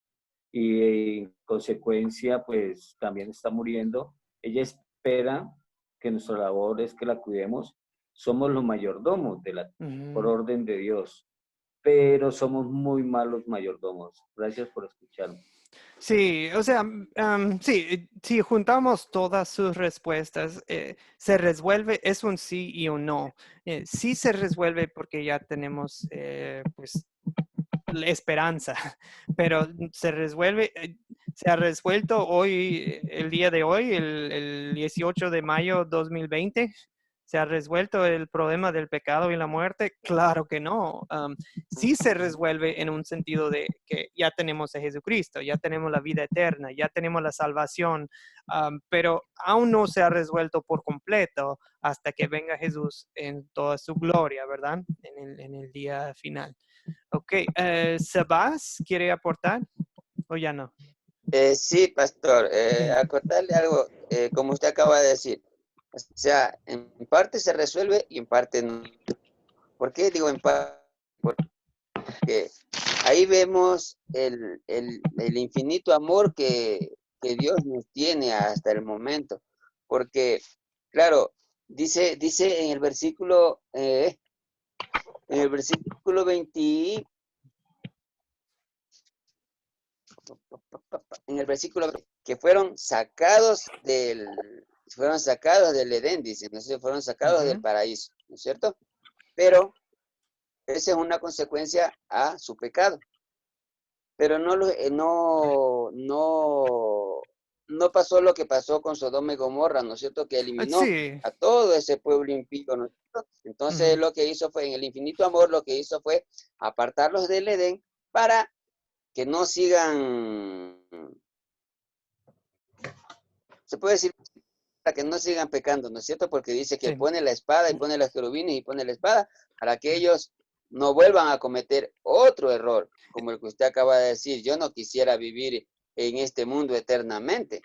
y en consecuencia pues también está muriendo. Ella espera que nuestra labor es que la cuidemos. Somos los mayordomos por orden de Dios, pero somos muy malos mayordomos. Gracias por escucharme. Sí, o sea, sí, si juntamos todas sus respuestas, se resuelve, es un sí y un no. Sí se resuelve porque ya tenemos, pues, la esperanza, pero se resuelve, se ha resuelto hoy, el día de hoy, el 18 de mayo 2020. ¿Se ha resuelto el problema del pecado y la muerte? Claro que no. Sí se resuelve en un sentido de que ya tenemos a Jesucristo, ya tenemos la vida eterna, ya tenemos la salvación, pero aún no se ha resuelto por completo hasta que venga Jesús en toda su gloria, ¿verdad? En el día final. Ok, Sebas, ¿quiere aportar o ya no? Sí, pastor, acotarle algo, como usted acaba de decir. O sea, en parte se resuelve y en parte no. ¿Por qué digo en parte? Porque ahí vemos el infinito amor que Dios nos tiene hasta el momento. Porque, claro, dice en el versículo 20, en el versículo que fueron sacados del Edén, dice, ¿no es cierto? Fueron sacados del paraíso, ¿no es cierto? Pero esa es una consecuencia a su pecado. Pero no pasó lo que pasó con Sodoma y Gomorra, ¿no es cierto? Que eliminó a todo ese pueblo impío, ¿no es cierto? Entonces lo que hizo fue, en el infinito amor, lo que hizo fue apartarlos del Edén para que no sigan, se puede decir, para que no sigan pecando, ¿no es cierto? Porque dice que pone la espada y pone los querubines y pone la espada para que ellos no vuelvan a cometer otro error, como el que usted acaba de decir. Yo no quisiera vivir en este mundo eternamente,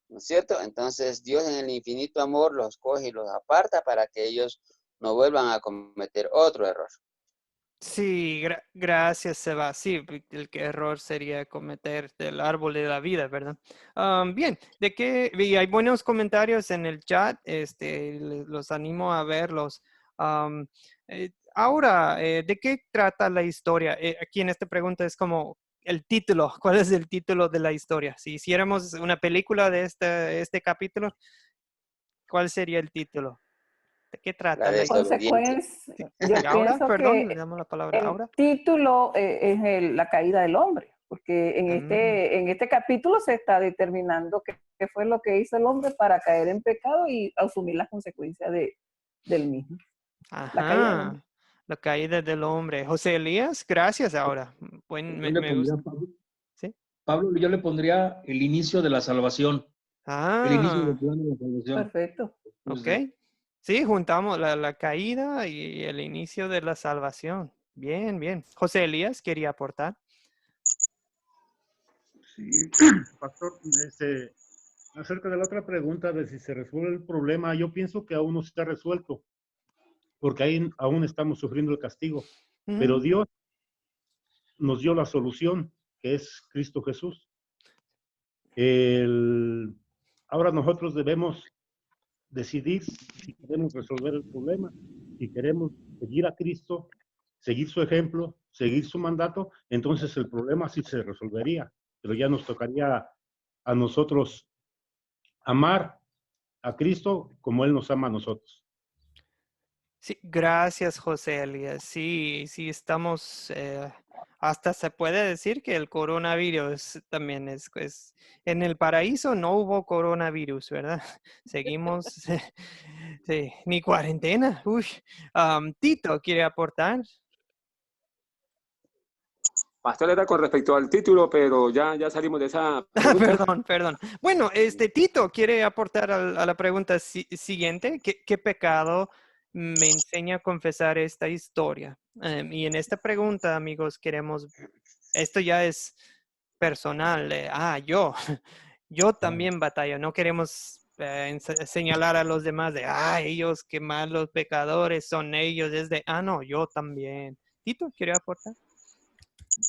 ¿no es cierto? Entonces Dios en el infinito amor los coge y los aparta para que ellos no vuelvan a cometer otro error. Sí, gracias, Seba. Sí, el que error sería cometer del árbol de la vida, ¿verdad? Bien, y hay buenos comentarios en el chat, los animo a verlos. Ahora, ¿de qué trata la historia? Aquí en esta pregunta es como el título. ¿Cuál es el título de la historia? Si hiciéramos una película de este capítulo, ¿cuál sería el título? ¿De qué trata la consecuencia? Yo Ahora, pienso perdón, que le damos la palabra el ahora. título es la caída del hombre, porque en este capítulo se está determinando qué fue lo que hizo el hombre para caer en pecado y asumir las consecuencias del mismo. Ajá, la caída del hombre. José Elías, gracias ahora. Me gusta. ¿Sí? Pablo, yo le pondría el inicio de la salvación. El inicio del plan de la salvación. Perfecto. Ok. Sí, juntamos la caída y el inicio de la salvación. Bien, bien. José Elías quería aportar. Sí, pastor, acerca de la otra pregunta de si se resuelve el problema, yo pienso que aún no está resuelto, porque ahí aún estamos sufriendo el castigo. Pero Dios nos dio la solución, que es Cristo Jesús. Ahora nosotros debemos decidir si queremos resolver el problema, si queremos seguir a Cristo, seguir su ejemplo, seguir su mandato, entonces el problema sí se resolvería, pero ya nos tocaría a nosotros amar a Cristo como Él nos ama a nosotros. Sí, gracias, José Elías. Sí, estamos, hasta se puede decir que el coronavirus también es en el paraíso no hubo coronavirus, ¿verdad? Seguimos, sí, ni cuarentena. Uy, Tito, ¿quiere aportar? Pastor, era con respecto al título, pero ya salimos de esa pregunta. Perdón. Bueno, Tito quiere aportar a la pregunta siguiente. ¿Qué pecado me enseña a confesar esta historia? Y en esta pregunta, amigos, esto ya es personal. Yo también batallo. No queremos señalar a los demás de, ellos, qué malos pecadores son ellos. No, yo también. Tito, ¿quiere aportar?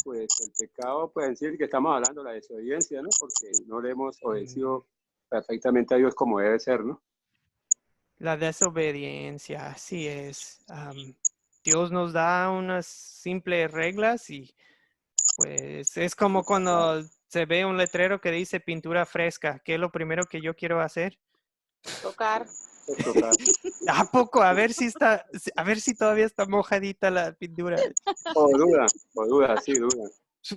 pues el pecado puede decir que estamos hablando de la desobediencia, ¿no? Porque no le hemos obedecido perfectamente a Dios como debe ser, ¿no? La desobediencia, así es. Dios nos da unas simples reglas y pues es como cuando se ve un letrero que dice pintura fresca. ¿Qué es lo primero que yo quiero hacer? Tocar. ¿A poco? A ver si todavía está mojadita la pintura. O duda, sí, duda.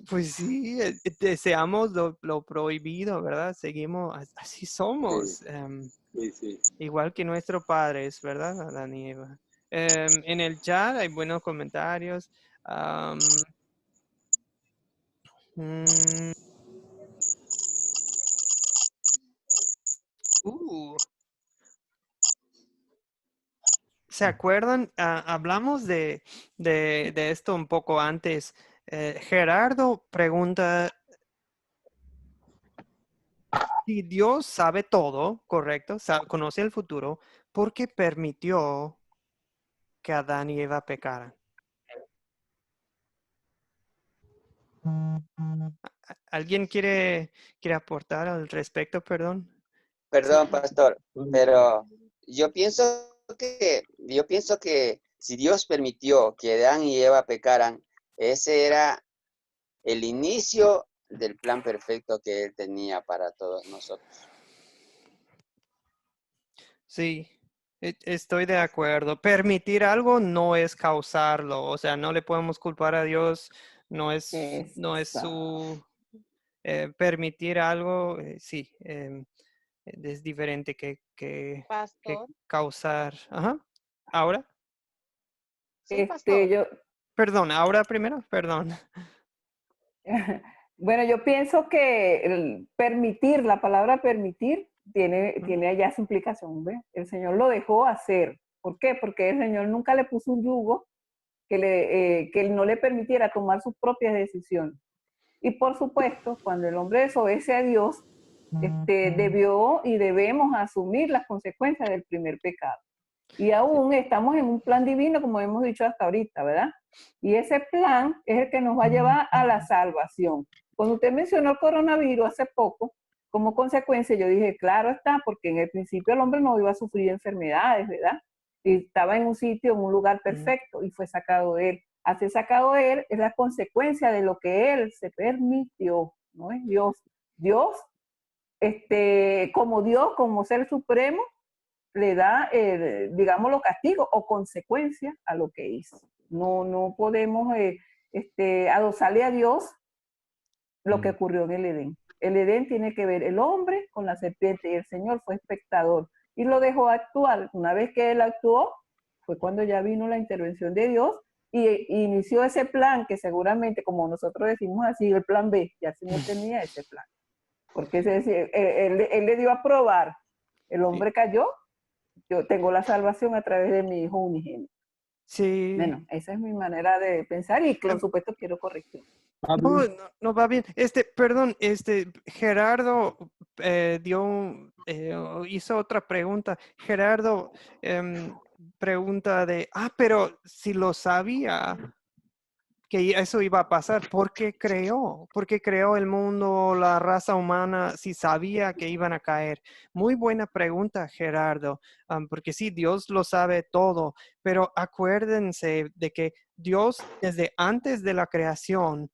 Pues sí, deseamos lo prohibido, ¿verdad? Seguimos, así somos. Sí. Igual que nuestros padres, ¿verdad, Adán y Eva? En el chat hay buenos comentarios. ¿Se acuerdan? Hablamos de esto un poco antes. Gerardo pregunta si Dios sabe todo, ¿correcto? Conoce el futuro, ¿por qué permitió que Adán y Eva pecaran? ¿Alguien quiere aportar al respecto, perdón? Perdón, pastor, pero yo pienso que si Dios permitió que Adán y Eva pecaran, ese era el inicio del plan perfecto que Él tenía para todos nosotros. Sí, estoy de acuerdo. Permitir algo no es causarlo, o sea, no le podemos culpar a Dios, no es su permitir algo, sí, es diferente que causar. Ajá. ¿Ahora? Sí, pastor. Perdón, ¿ahora primero? Perdón. Bueno, yo pienso que permitir, la palabra permitir, tiene allá su implicación, ¿ves? El Señor lo dejó hacer. ¿Por qué? Porque el Señor nunca le puso un yugo que él no le permitiera tomar sus propias decisiones. Y por supuesto, cuando el hombre desobedece a Dios, debió y debemos asumir las consecuencias del primer pecado. Y aún estamos en un plan divino, como hemos dicho hasta ahorita, ¿verdad? Y ese plan es el que nos va a llevar a la salvación. Cuando usted mencionó el coronavirus hace poco, como consecuencia yo dije, claro está, porque en el principio el hombre no iba a sufrir enfermedades, ¿verdad? Y estaba en un sitio, en un lugar perfecto y fue sacado de él. Al ser sacado de él es la consecuencia de lo que él se permitió, no es Dios. Dios, como Dios, como ser supremo, le da, digámoslo, castigo o consecuencia a lo que hizo. No podemos adosarle a Dios lo que ocurrió en el Edén. El Edén tiene que ver el hombre con la serpiente y el Señor fue espectador y lo dejó actuar. Una vez que él actuó, fue cuando ya vino la intervención de Dios y inició ese plan que seguramente, como nosotros decimos así, el plan B, ya el Señor tenía ese plan. Porque él le dio a probar, el hombre cayó, yo tengo la salvación a través de mi hijo unigénito. Sí. Bueno, esa es mi manera de pensar y por supuesto quiero corrección. No va bien. Perdón, Gerardo hizo otra pregunta. Gerardo pregunta pero si lo sabía que eso iba a pasar, ¿por qué creó? ¿Por qué creó el mundo, la raza humana, si sabía que iban a caer? Muy buena pregunta, Gerardo, porque sí, Dios lo sabe todo, pero acuérdense de que Dios desde antes de la creación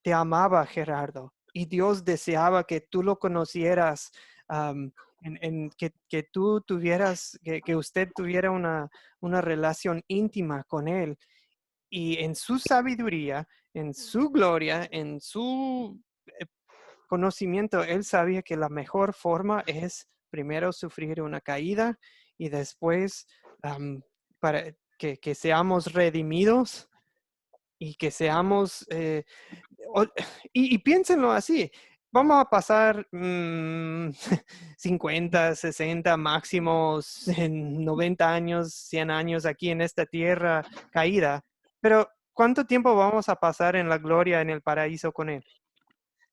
te amaba, Gerardo, y Dios deseaba que tú lo conocieras, que tú tuvieras, que usted tuviera una relación íntima con Él. Y en su sabiduría, en su gloria, en su conocimiento, Él sabía que la mejor forma es primero sufrir una caída y después para que seamos redimidos y que seamos, y piénsenlo así, vamos a pasar 50, 60, máximos 90 años, 100 años aquí en esta tierra caída, pero ¿cuánto tiempo vamos a pasar en la gloria, en el paraíso con Él?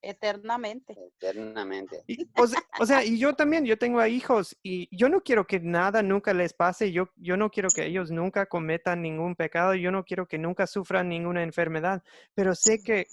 Eternamente. Eternamente. O sea, y yo también, yo tengo a hijos y yo no quiero que nada nunca les pase, yo no quiero que ellos nunca cometan ningún pecado, yo no quiero que nunca sufran ninguna enfermedad, pero sé que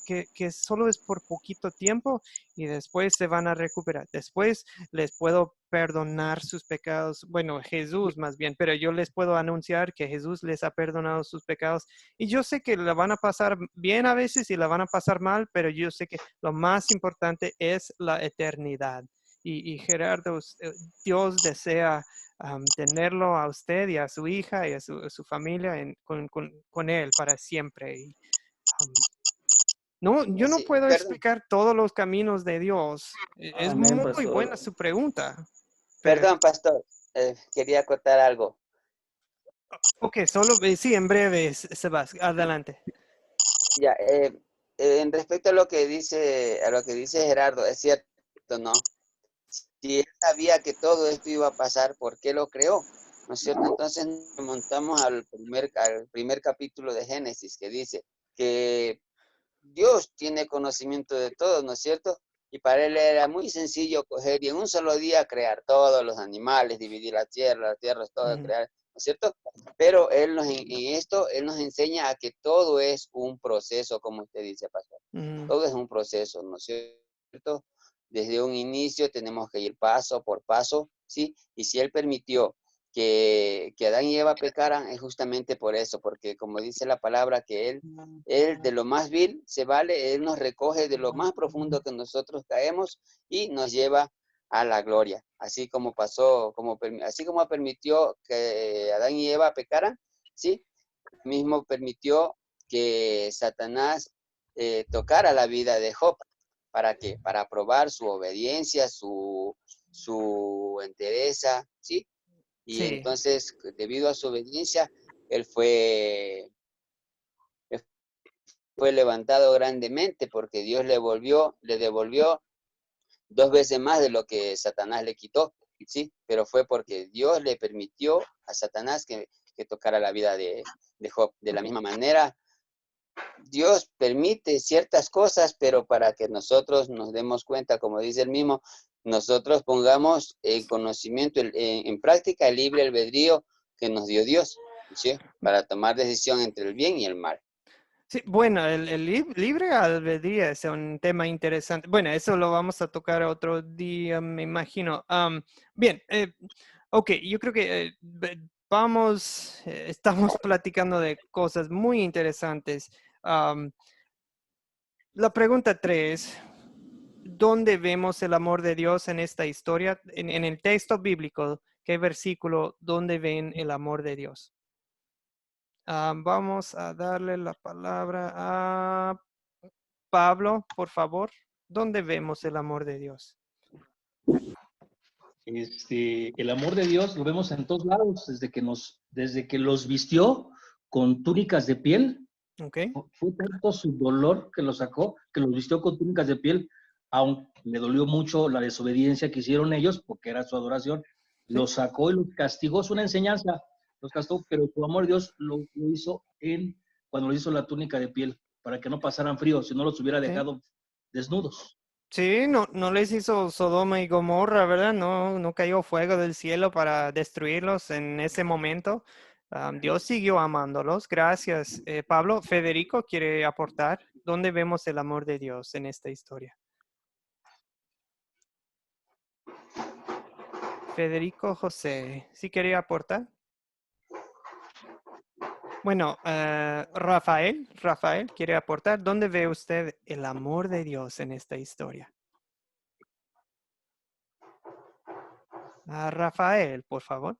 solo es por poquito tiempo y después se van a recuperar. Después les puedo perdonar sus pecados, bueno, Jesús más bien, pero yo les puedo anunciar que Jesús les ha perdonado sus pecados y yo sé que la van a pasar bien a veces y la van a pasar mal, pero yo sé que lo más importante es la eternidad. Y Gerardo, Dios desea tenerlo a usted y a su hija y a su familia con él para siempre. Y, no, yo no Sí, puedo perdón. explicar todos los caminos de Dios. Es Amén, muy pastor. buena su pregunta. Pero, Perdón, pastor. Quería acotar algo. ok, solo, sí, en breve, Sebastián, adelante. Ya, en respecto a lo que dice Gerardo, es cierto, ¿no? Si él sabía que todo esto iba a pasar, ¿por qué lo creó? ¿No es cierto? Entonces nos remontamos al primer capítulo de Génesis, que dice que Dios tiene conocimiento de todo, ¿no es cierto? Y para él era muy sencillo coger y en un solo día crear todos los animales, dividir la tierra es todo, crear, ¿no es cierto? Pero él él nos enseña a que todo es un proceso, como usted dice, pastor. Todo es un proceso, ¿no es cierto? Desde un inicio tenemos que ir paso por paso, ¿sí? Y si él permitió que Adán y Eva pecaran, es justamente por eso, porque como dice la palabra, que él de lo más vil se vale, él nos recoge de lo más profundo que nosotros caemos y nos lleva a la gloria. Así como pasó, así como permitió que Adán y Eva pecaran, ¿sí? Mismo permitió que Satanás tocara la vida de Job. ¿Para qué? Para probar su obediencia, su entereza, ¿sí? Y Sí. entonces, debido a su obediencia, él fue levantado grandemente porque Dios le devolvió 2 veces más de lo que Satanás le quitó, ¿sí? Pero fue porque Dios le permitió a Satanás que tocara la vida de Job. De la misma manera, Dios permite ciertas cosas, pero para que nosotros nos demos cuenta, como dice el mismo, nosotros pongamos en conocimiento, en práctica el libre albedrío que nos dio Dios, ¿sí? Para tomar decisión entre el bien y el mal. Sí, bueno, el libre albedrío es un tema interesante. Bueno, eso lo vamos a tocar otro día, me imagino. Bien, ok, yo creo que estamos platicando de cosas muy interesantes. La pregunta 3, ¿dónde vemos el amor de Dios en esta historia? En el texto bíblico, ¿qué versículo, dónde ven el amor de Dios? Vamos a darle la palabra a Pablo, por favor. ¿Dónde vemos el amor de Dios? El amor de Dios lo vemos en todos lados, desde que los vistió con túnicas de piel. Okay. Fue tanto su dolor que los sacó, que los vistió con túnicas de piel, aunque le dolió mucho la desobediencia que hicieron ellos, porque era su adoración. Sí. Los sacó y los castigó, es una enseñanza, los castigó, pero su amor de Dios lo hizo cuando le hizo la túnica de piel, para que no pasaran frío, si no los hubiera dejado desnudos. Sí, no les hizo Sodoma y Gomorra, ¿verdad? No cayó fuego del cielo para destruirlos en ese momento. Dios siguió amándolos. Gracias, Pablo. Federico quiere aportar. ¿Dónde vemos el amor de Dios en esta historia? Federico José, ¿sí quería aportar? Bueno, Rafael, ¿quiere aportar? ¿Dónde ve usted el amor de Dios en esta historia? Rafael, por favor.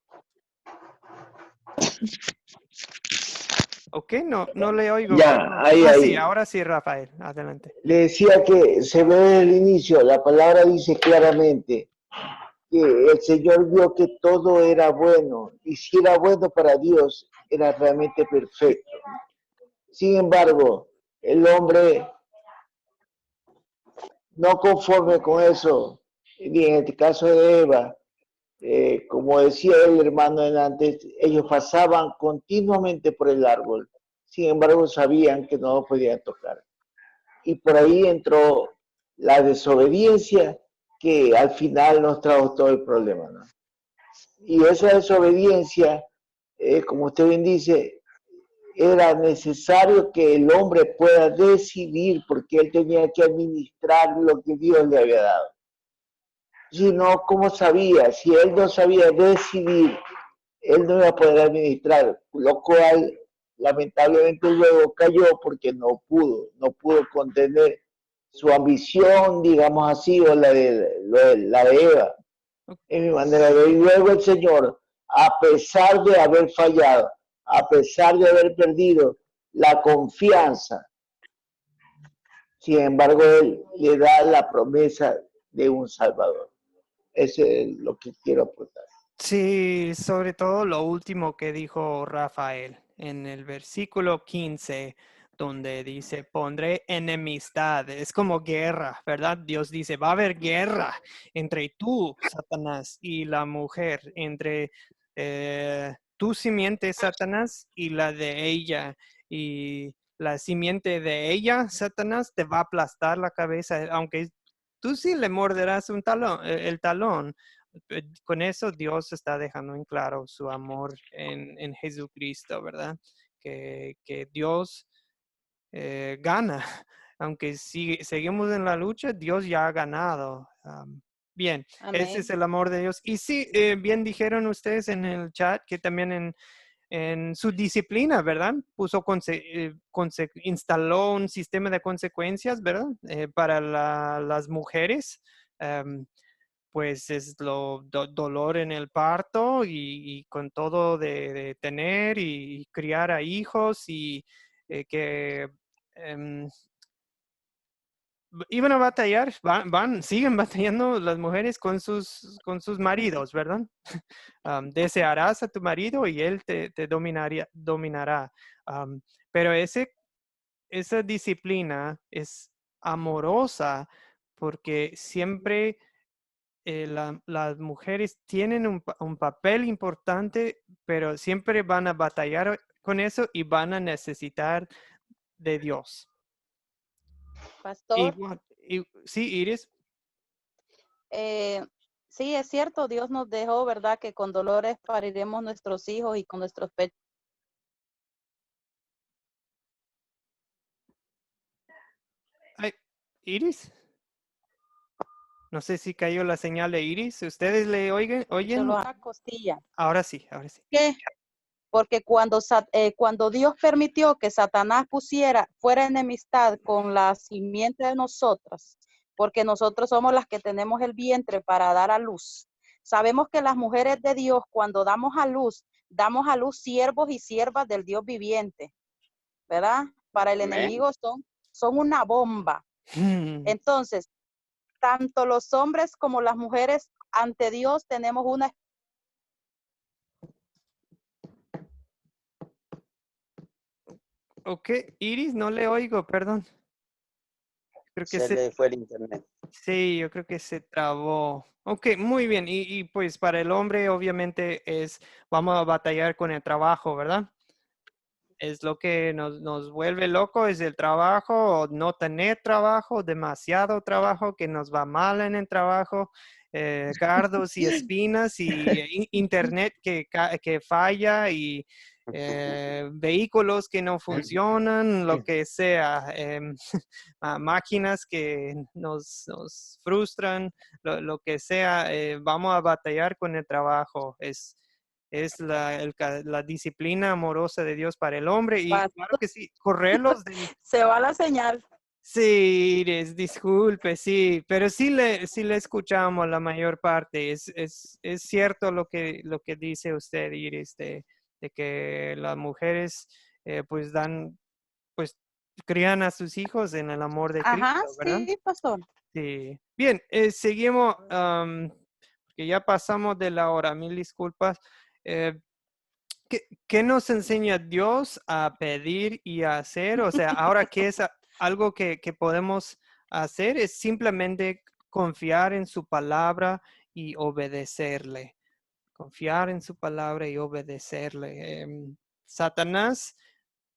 Ok, no le oigo. Ya, ahí. Sí, ahora sí, Rafael, adelante. Le decía que se ve desde el inicio, la palabra dice claramente que el Señor vio que todo era bueno, y si era bueno para Dios, era realmente perfecto. Sin embargo, el hombre, no conforme con eso, y en el caso de Eva, como decía el hermano antes, ellos pasaban continuamente por el árbol, sin embargo sabían que no lo podían tocar. Y por ahí entró la desobediencia que al final nos trajo todo el problema, ¿no? Y esa desobediencia, como usted bien dice, era necesario que el hombre pueda decidir porque él tenía que administrar lo que Dios le había dado. Si no, ¿cómo sabía? Si él no sabía decidir, él no iba a poder administrar, lo cual lamentablemente luego cayó porque no pudo contener su ambición, digamos así, o la de Eva, en mi manera de ver. Y luego el Señor, a pesar de haber fallado, a pesar de haber perdido la confianza, sin embargo, Él le da la promesa de un Salvador. Eso es lo que quiero aportar. Sí, sobre todo lo último que dijo Rafael en el versículo 15, donde dice, pondré enemistad. Es como guerra, ¿verdad? Dios dice, va a haber guerra entre tú, Satanás, y la mujer, entre tu simiente, Satanás, y la de ella. Y la simiente de ella, Satanás, te va a aplastar la cabeza, aunque tú sí le morderás el talón. Con eso Dios está dejando en claro su amor en Jesucristo, ¿verdad? Que Dios gana. Aunque seguimos en la lucha, Dios ya ha ganado. Bien, ese es el amor de Dios. Y sí, bien dijeron ustedes en el chat que también en su disciplina, ¿verdad? Instaló un sistema de consecuencias, ¿verdad? Para las mujeres. Pues es dolor en el parto y con todo de tener y criar a hijos y que iban a batallar, siguen batallando las mujeres con sus maridos, ¿verdad? Desearás a tu marido y él te dominará. Pero esa disciplina es amorosa porque siempre las mujeres tienen un papel importante, pero siempre van a batallar con eso y van a necesitar de Dios. Pastor. Sí, Iris. Sí, es cierto, Dios nos dejó, ¿verdad? Que con dolores pariremos nuestros hijos y con nuestros pechos. Iris. No sé si cayó la señal de Iris. ¿Ustedes le oyen? Una costilla. Ahora sí, ahora sí. ¿Qué? Porque cuando Dios permitió que Satanás fuera enemistad con la simiente de nosotras, porque nosotros somos las que tenemos el vientre para dar a luz. Sabemos que las mujeres de Dios, cuando damos a luz siervos y siervas del Dios viviente, ¿verdad? Para el enemigo son una bomba. Entonces, tanto los hombres como las mujeres ante Dios tenemos una. Ok, Iris, no le oigo, perdón. Creo que le fue el internet. Sí, yo creo que se trabó. Ok, muy bien. Y pues para el hombre obviamente vamos a batallar con el trabajo, ¿verdad? Es lo que nos vuelve loco, es el trabajo, o no tener trabajo, demasiado trabajo, que nos va mal en el trabajo, cardos y espinas y internet que falla y vehículos que no funcionan, lo que sea, máquinas que nos frustran, lo que sea, vamos a batallar con el trabajo. Es la disciplina amorosa de Dios para el hombre. Y claro que sí, correrlos. Se va la señal. Sí, Iris, disculpe, sí, pero sí le escuchamos la mayor parte. Es cierto lo que dice usted, Iris, de que las mujeres pues crían a sus hijos en el amor de Cristo, ¿verdad? Sí, pastor. Sí. Bien, seguimos, porque ya pasamos de la hora, mil disculpas. ¿Qué nos enseña Dios a pedir y a hacer? O sea, ahora que es algo que podemos hacer es simplemente confiar en su palabra y obedecerle. Confiar en su palabra y obedecerle. Satanás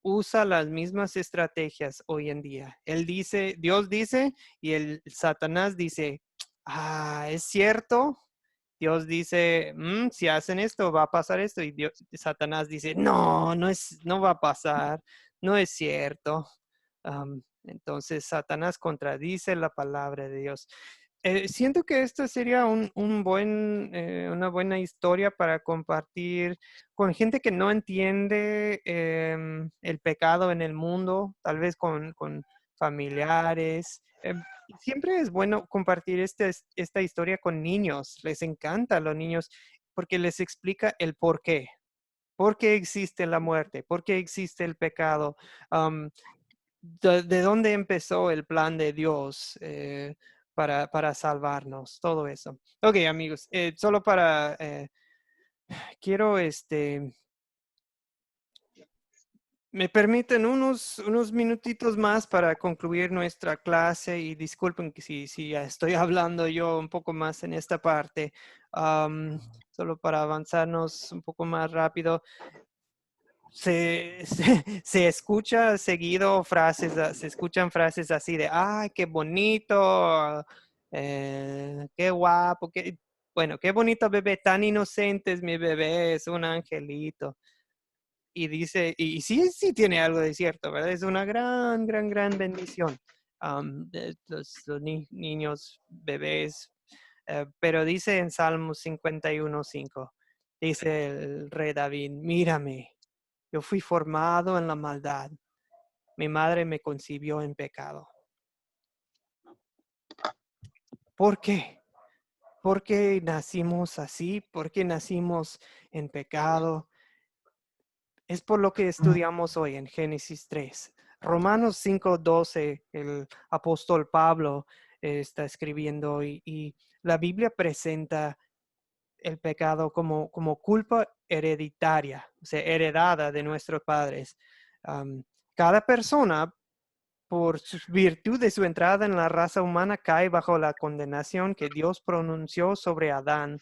usa las mismas estrategias hoy en día. Él dice, Dios dice, y el Satanás dice, es cierto. Dios dice, si hacen esto, va a pasar esto. Y Satanás dice, no va a pasar, no es cierto. Entonces, Satanás contradice la palabra de Dios. Siento que esto sería una buena historia para compartir con gente que no entiende el pecado en el mundo, tal vez con familiares. Siempre es bueno compartir esta historia con niños. Les encanta a los niños porque les explica el por qué. ¿Por qué existe la muerte? ¿Por qué existe el pecado? ¿De dónde empezó el plan de Dios para salvarnos? Todo eso. Ok, amigos, solo quiero me permiten unos minutitos más para concluir nuestra clase y disculpen que si ya estoy hablando yo un poco más en esta parte, solo para avanzarnos un poco más rápido. Se escucha seguido se escuchan frases así de, ¡ay, qué bonito! ¡Qué guapo! Bueno, qué bonito bebé, tan inocente es mi bebé, es un angelito. Y dice, y sí tiene algo de cierto, ¿verdad? Es una gran bendición. Los niños, bebés, pero dice en Salmos 51:5, dice el rey David, mírame, yo fui formado en la maldad, mi madre me concibió en pecado. ¿Por qué? ¿Por qué nacimos así? ¿Por qué nacimos en pecado? Es por lo que estudiamos hoy en Génesis 3. Romanos 5:12, el apóstol Pablo está escribiendo y la Biblia presenta el pecado como culpa hereditaria, o sea, heredada de nuestros padres. Cada persona, por virtud de su entrada en la raza humana, cae bajo la condenación que Dios pronunció sobre Adán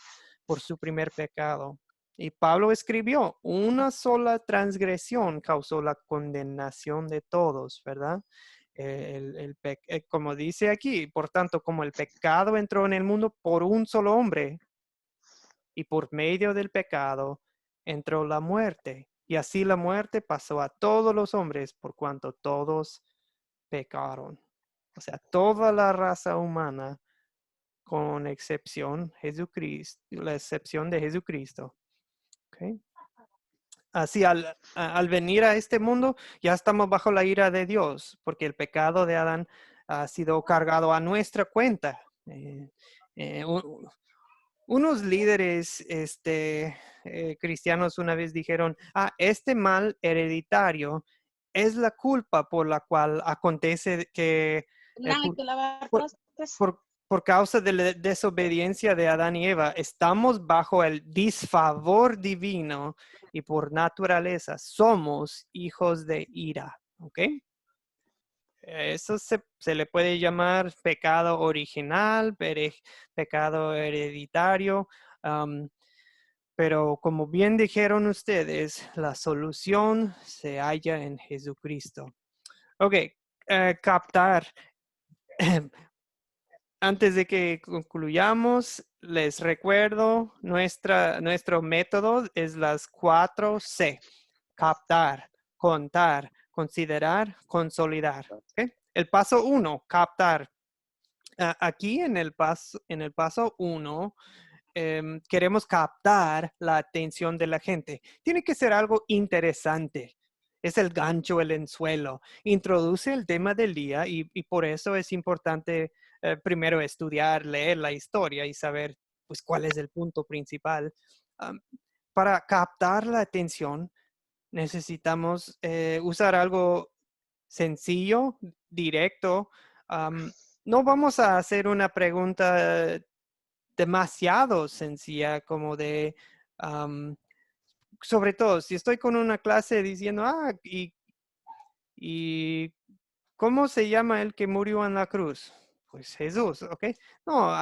por su primer pecado. Y Pablo escribió, una sola transgresión causó la condenación de todos, ¿verdad? Como dice aquí, por tanto, como el pecado entró en el mundo por un solo hombre, y por medio del pecado entró la muerte. Y así la muerte pasó a todos los hombres por cuanto todos pecaron. O sea, toda la raza humana, con excepción Jesucristo, la excepción de Jesucristo. Okay. Así al venir a este mundo ya estamos bajo la ira de Dios porque el pecado de Adán ha sido cargado a nuestra cuenta. Unos líderes cristianos una vez dijeron, este mal hereditario es la culpa por la cual acontece que por causa de la desobediencia de Adán y Eva, estamos bajo el disfavor divino y por naturaleza somos hijos de ira. ¿Ok? Eso se le puede llamar pecado original, pecado hereditario, pero como bien dijeron ustedes, la solución se halla en Jesucristo. Ok, captar. Antes de que concluyamos, les recuerdo, nuestro método es las 4C. Captar, contar, considerar, consolidar. ¿Okay? El paso 1, captar. Aquí en el paso 1, queremos captar la atención de la gente. Tiene que ser algo interesante. Es el gancho, el anzuelo. Introduce el tema del día y por eso es importante primero estudiar, leer la historia y saber pues, cuál es el punto principal. Para captar la atención, necesitamos usar algo sencillo, directo. No vamos a hacer una pregunta demasiado sencilla como de, sobre todo, si estoy con una clase diciendo, ¿y cómo se llama el que murió en la cruz? Pues Jesús, ¿ok? No,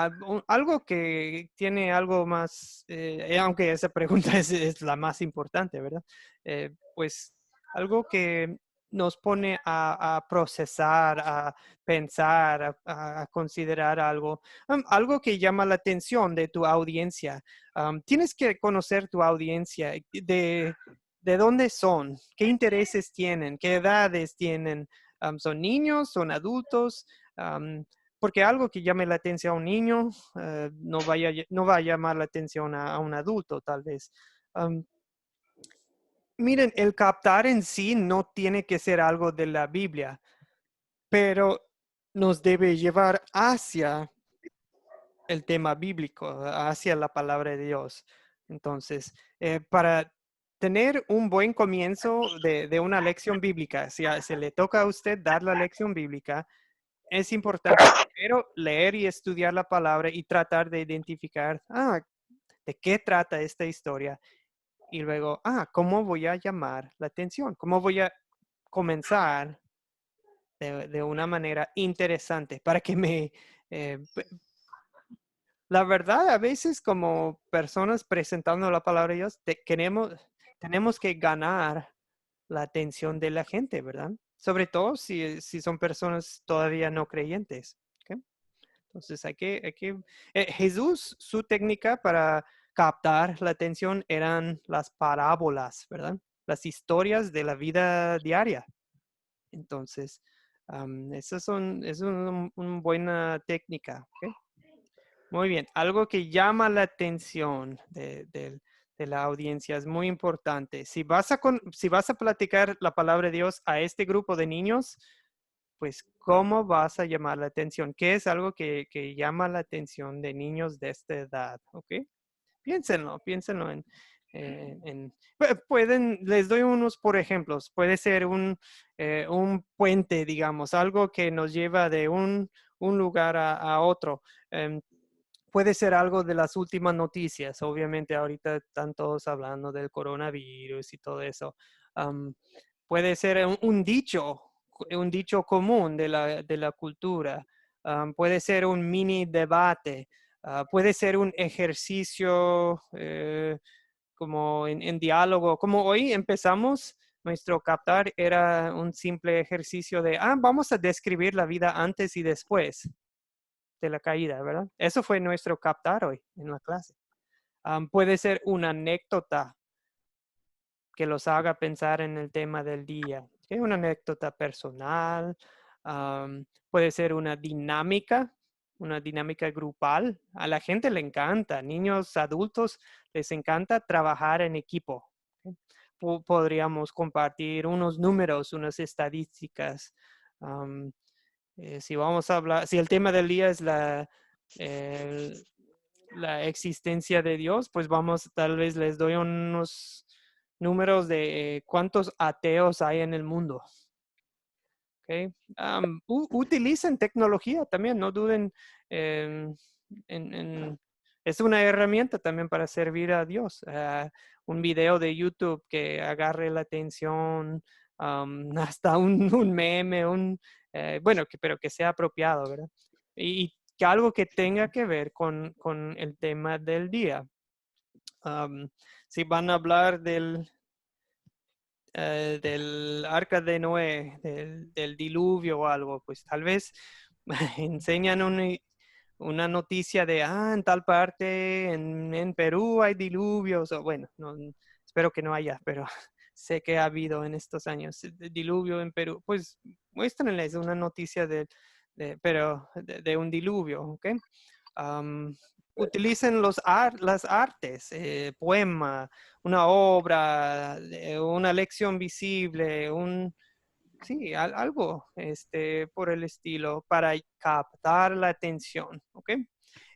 algo que tiene algo más, aunque esa pregunta es la más importante, ¿verdad? Pues algo que nos pone a procesar, a pensar, a considerar algo. Algo que llama la atención de tu audiencia. Tienes que conocer tu audiencia, de dónde son, qué intereses tienen, qué edades tienen. ¿Son niños? ¿Son adultos? Porque algo que llame la atención a un niño no va a llamar la atención a un adulto, tal vez. Miren, el captar en sí no tiene que ser algo de la Biblia, pero nos debe llevar hacia el tema bíblico, hacia la palabra de Dios. Entonces, para tener un buen comienzo de una lección bíblica, si se le toca a usted dar la lección bíblica, es importante primero leer y estudiar la palabra y tratar de identificar, ¿de qué trata esta historia? Y luego, ¿cómo voy a llamar la atención? ¿Cómo voy a comenzar de una manera interesante para que la verdad, a veces como personas presentando la palabra de Dios, tenemos que ganar la atención de la gente, ¿verdad? Sobre todo si son personas todavía no creyentes. ¿Okay? Entonces Jesús, su técnica para captar la atención eran las parábolas, ¿verdad? Las historias de la vida diaria. Entonces, esa es una buena técnica. ¿Okay? Muy bien. Algo que llama la atención de la audiencia es muy importante. Si vas a platicar la palabra de Dios a este grupo de niños, pues, ¿cómo vas a llamar la atención? ¿Qué es algo que llama la atención de niños de esta edad? ¿Ok? Piénsenlo les doy unos por ejemplos. Puede ser un puente, digamos, algo que nos lleva de un lugar a otro. Puede ser algo de las últimas noticias. Obviamente ahorita están todos hablando del coronavirus y todo eso. Puede ser un dicho común de la cultura. Puede ser un mini debate. Puede ser un ejercicio como en diálogo. Como hoy empezamos, nuestro captar era un simple ejercicio de, vamos a describir la vida antes y después de la caída, ¿verdad? Eso fue nuestro captar hoy en la clase. Puede ser una anécdota que los haga pensar en el tema del día. ¿Okay? Una anécdota personal. Puede ser una dinámica grupal. A la gente le encanta, niños, adultos, les encanta trabajar en equipo. ¿Okay? Podríamos compartir unos números, unas estadísticas. Si vamos a hablar, si el tema del día es la existencia de Dios, pues tal vez les doy unos números de cuántos ateos hay en el mundo. Okay. Utilicen tecnología también, no duden es una herramienta también para servir a Dios. Un video de YouTube que agarre la atención, hasta un meme, pero que sea apropiado, ¿verdad? Y que algo que tenga que ver con el tema del día. Si van a hablar del arca de Noé, del diluvio o algo, pues tal vez enseñan una noticia de, en tal parte, en Perú hay diluvios, o bueno, espero que no haya, pero sé que ha habido en estos años diluvio en Perú. Pues muéstrenles una noticia de un diluvio, ¿ok? Utilicen las artes, poema, una obra, una lección visible, algo por el estilo para captar la atención, ¿ok?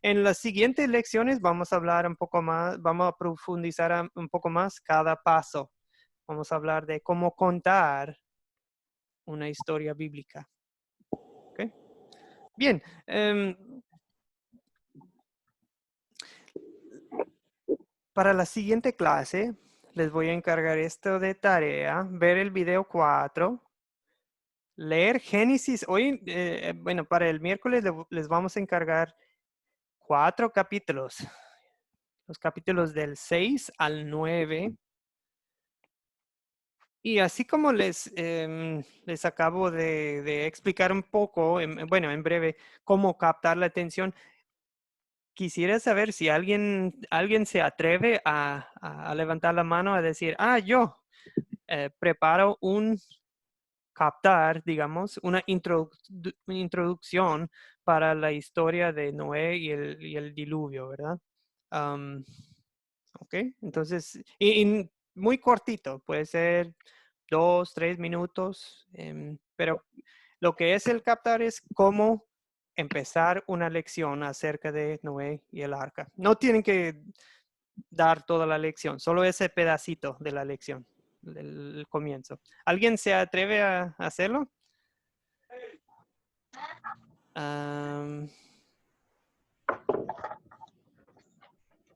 En las siguientes lecciones vamos a hablar un poco más, vamos a profundizar un poco más cada paso. Vamos a hablar de cómo contar una historia bíblica. ¿Ok? Bien. Para la siguiente clase, les voy a encargar esto de tarea, ver el video 4, leer Génesis. Hoy, para el miércoles les vamos a encargar 4 capítulos. Los capítulos del 6 al 9. Y así como les acabo de explicar un poco, bueno, en breve, cómo captar la atención, quisiera saber si alguien se atreve a levantar la mano a decir, yo preparo captar, digamos, una introducción para la historia de Noé y el diluvio, ¿verdad? Ok, entonces, y muy cortito, puede ser 2, 3 minutos, pero lo que es el captar es cómo empezar una lección acerca de Noé y el arca. No tienen que dar toda la lección, solo ese pedacito de la lección, el comienzo. ¿Alguien se atreve a hacerlo?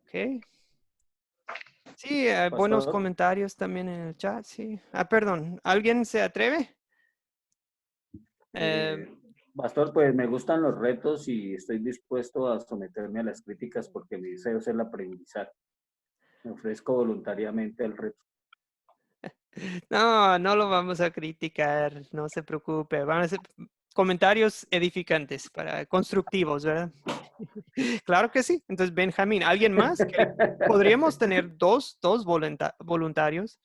Ok. Sí, hay buenos Pastor. comentarios también en el chat, sí. Perdón, ¿alguien se atreve? Pastor, pues me gustan los retos y estoy dispuesto a someterme a las críticas porque mi deseo es el aprendizaje. Me ofrezco voluntariamente al reto. No, no lo vamos a criticar, no se preocupe. Van a ser comentarios edificantes, constructivos, ¿verdad? Claro que sí. Entonces, Benjamín, ¿alguien más? ¿Podríamos tener dos voluntarios?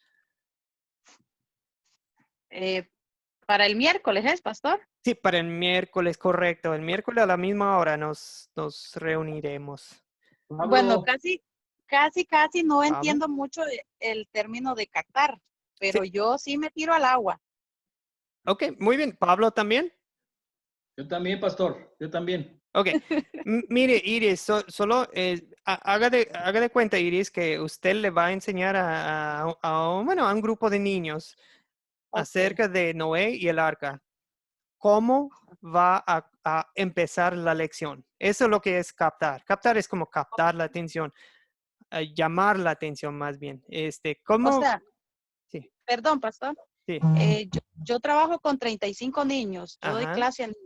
Para el miércoles, ¿es, pastor? Sí, para el miércoles, correcto. El miércoles a la misma hora nos reuniremos. Bueno, casi no Pablo. entiendo mucho el término de captar, pero yo sí me tiro al agua. Ok, muy bien. ¿Pablo también? Yo también, pastor, yo también. Ok, mire, Iris, solo haga de cuenta, Iris, que usted le va a enseñar a un grupo de niños acerca de Noé y el arca. ¿Cómo va a empezar la lección? Eso es lo que es captar. Captar es como captar la atención, llamar la atención más bien. ¿Cómo? O sea, sí. Perdón, pastor. Sí. Yo trabajo con 35 niños, yo doy Ajá. clase a niños.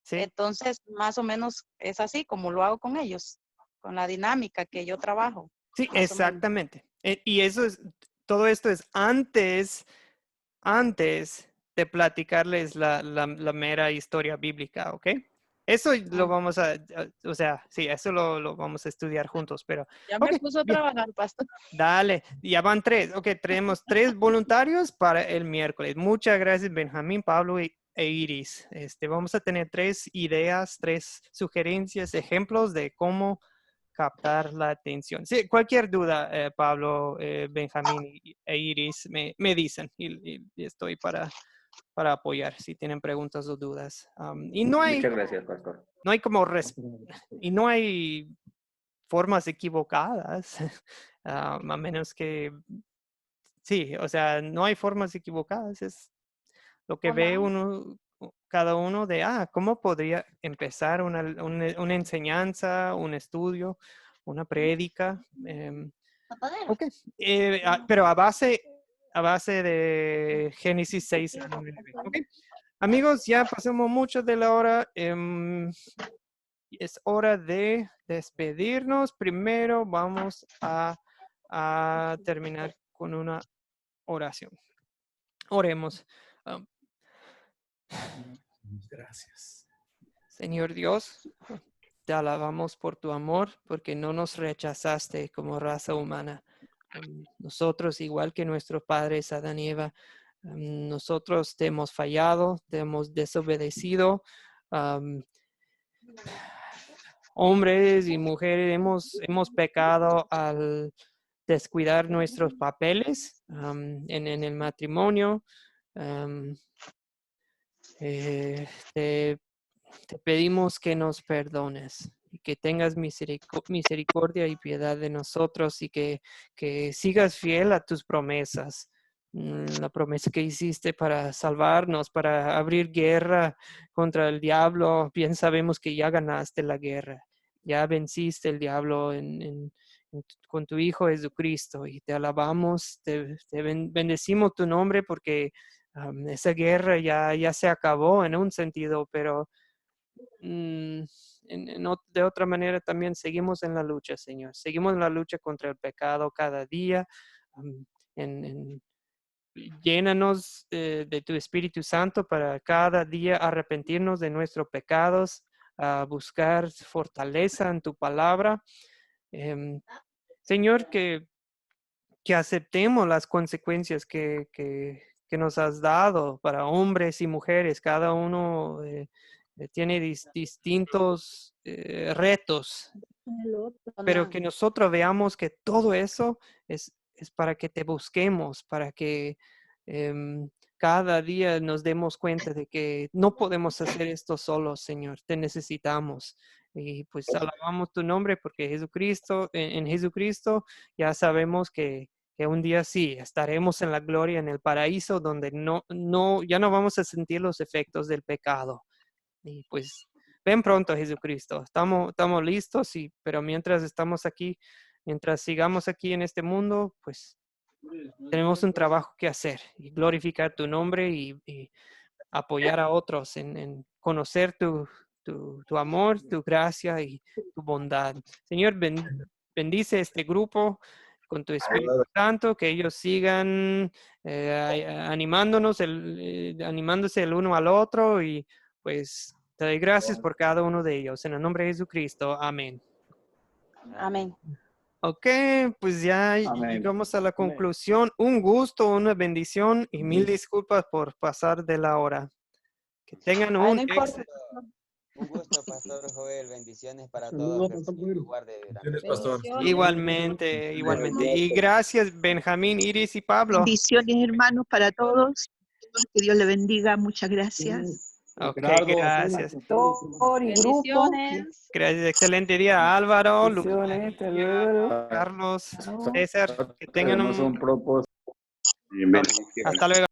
Sí. Entonces, más o menos es así como lo hago con ellos, con la dinámica que yo trabajo. Sí, exactamente. Y todo esto es antes de platicarles la mera historia bíblica, ¿ok? Eso lo vamos o sea, sí, eso lo vamos a estudiar juntos, pero... Ya me puso a trabajar, pastor. Dale, ya van 3. Ok, tenemos 3 voluntarios para el miércoles. Muchas gracias, Benjamín, Pablo e Iris. Vamos a tener 3 ideas, 3 sugerencias, ejemplos de cómo captar la atención. Sí, cualquier duda, Pablo, Benjamín e Iris me dicen y estoy para apoyar si tienen preguntas o dudas. Y no hay... Muchas gracias, pastor. No hay como... y no hay formas equivocadas, a menos que... Sí, o sea, no hay formas equivocadas. Es lo que ve cada uno de, ¿cómo podría empezar una enseñanza, un estudio, una prédica? Okay. Pero a base de Génesis 6 a 9. Okay. Amigos, ya pasamos mucho de la hora. Es hora de despedirnos. Primero vamos a terminar con una oración. Oremos. Gracias. Señor Dios, te alabamos por tu amor, porque no nos rechazaste como raza humana. Nosotros, igual que nuestros padres Adán y Eva, nosotros te hemos fallado, te hemos desobedecido. Hombres y mujeres hemos pecado al descuidar nuestros papeles en el matrimonio. Te pedimos que nos perdones y que tengas misericordia y piedad de nosotros y que sigas fiel a tus promesas. La promesa que hiciste para salvarnos, para abrir guerra contra el diablo. Bien sabemos que ya ganaste la guerra, ya venciste el diablo con tu Hijo Jesucristo y te alabamos, te bendecimos tu nombre porque esa guerra ya se acabó en un sentido, pero de otra manera también seguimos en la lucha, Señor. Seguimos en la lucha contra el pecado cada día, en llénanos de tu Espíritu Santo para cada día arrepentirnos de nuestros pecados, buscar fortaleza en tu palabra. Señor, que aceptemos las consecuencias que nos has dado para hombres y mujeres. Cada uno tiene distintos retos, pero que nosotros veamos que todo eso es para que te busquemos, para que cada día nos demos cuenta de que no podemos hacer esto solos, Señor. Te necesitamos. Y pues alabamos tu nombre porque Jesucristo, en Jesucristo ya sabemos que un día sí estaremos en la gloria, en el paraíso, donde ya no vamos a sentir los efectos del pecado. Y pues ven pronto, Jesucristo. Estamos listos, pero mientras estamos aquí, mientras sigamos aquí en este mundo, pues tenemos un trabajo que hacer y glorificar tu nombre y apoyar a otros en conocer tu amor, tu gracia y tu bondad. Señor, bendice este grupo con tu Espíritu Santo, que ellos sigan animándose el uno al otro, y pues te doy gracias por cada uno de ellos. En el nombre de Jesucristo. Amén. Amén. Ok, pues ya llegamos a la conclusión. Un gusto, una bendición y mil disculpas por pasar de la hora. Que tengan un gusto, Pastor Joel. Bendiciones para todos. Pastor. Igualmente. Y gracias, Benjamín, Iris y Pablo. Bendiciones, hermanos, para todos. Que Dios le bendiga. Muchas gracias. Ok, gracias. Bendiciones. Gracias, excelente día, Álvaro, Carlos, César. Que tengan un... propósito. Hasta luego.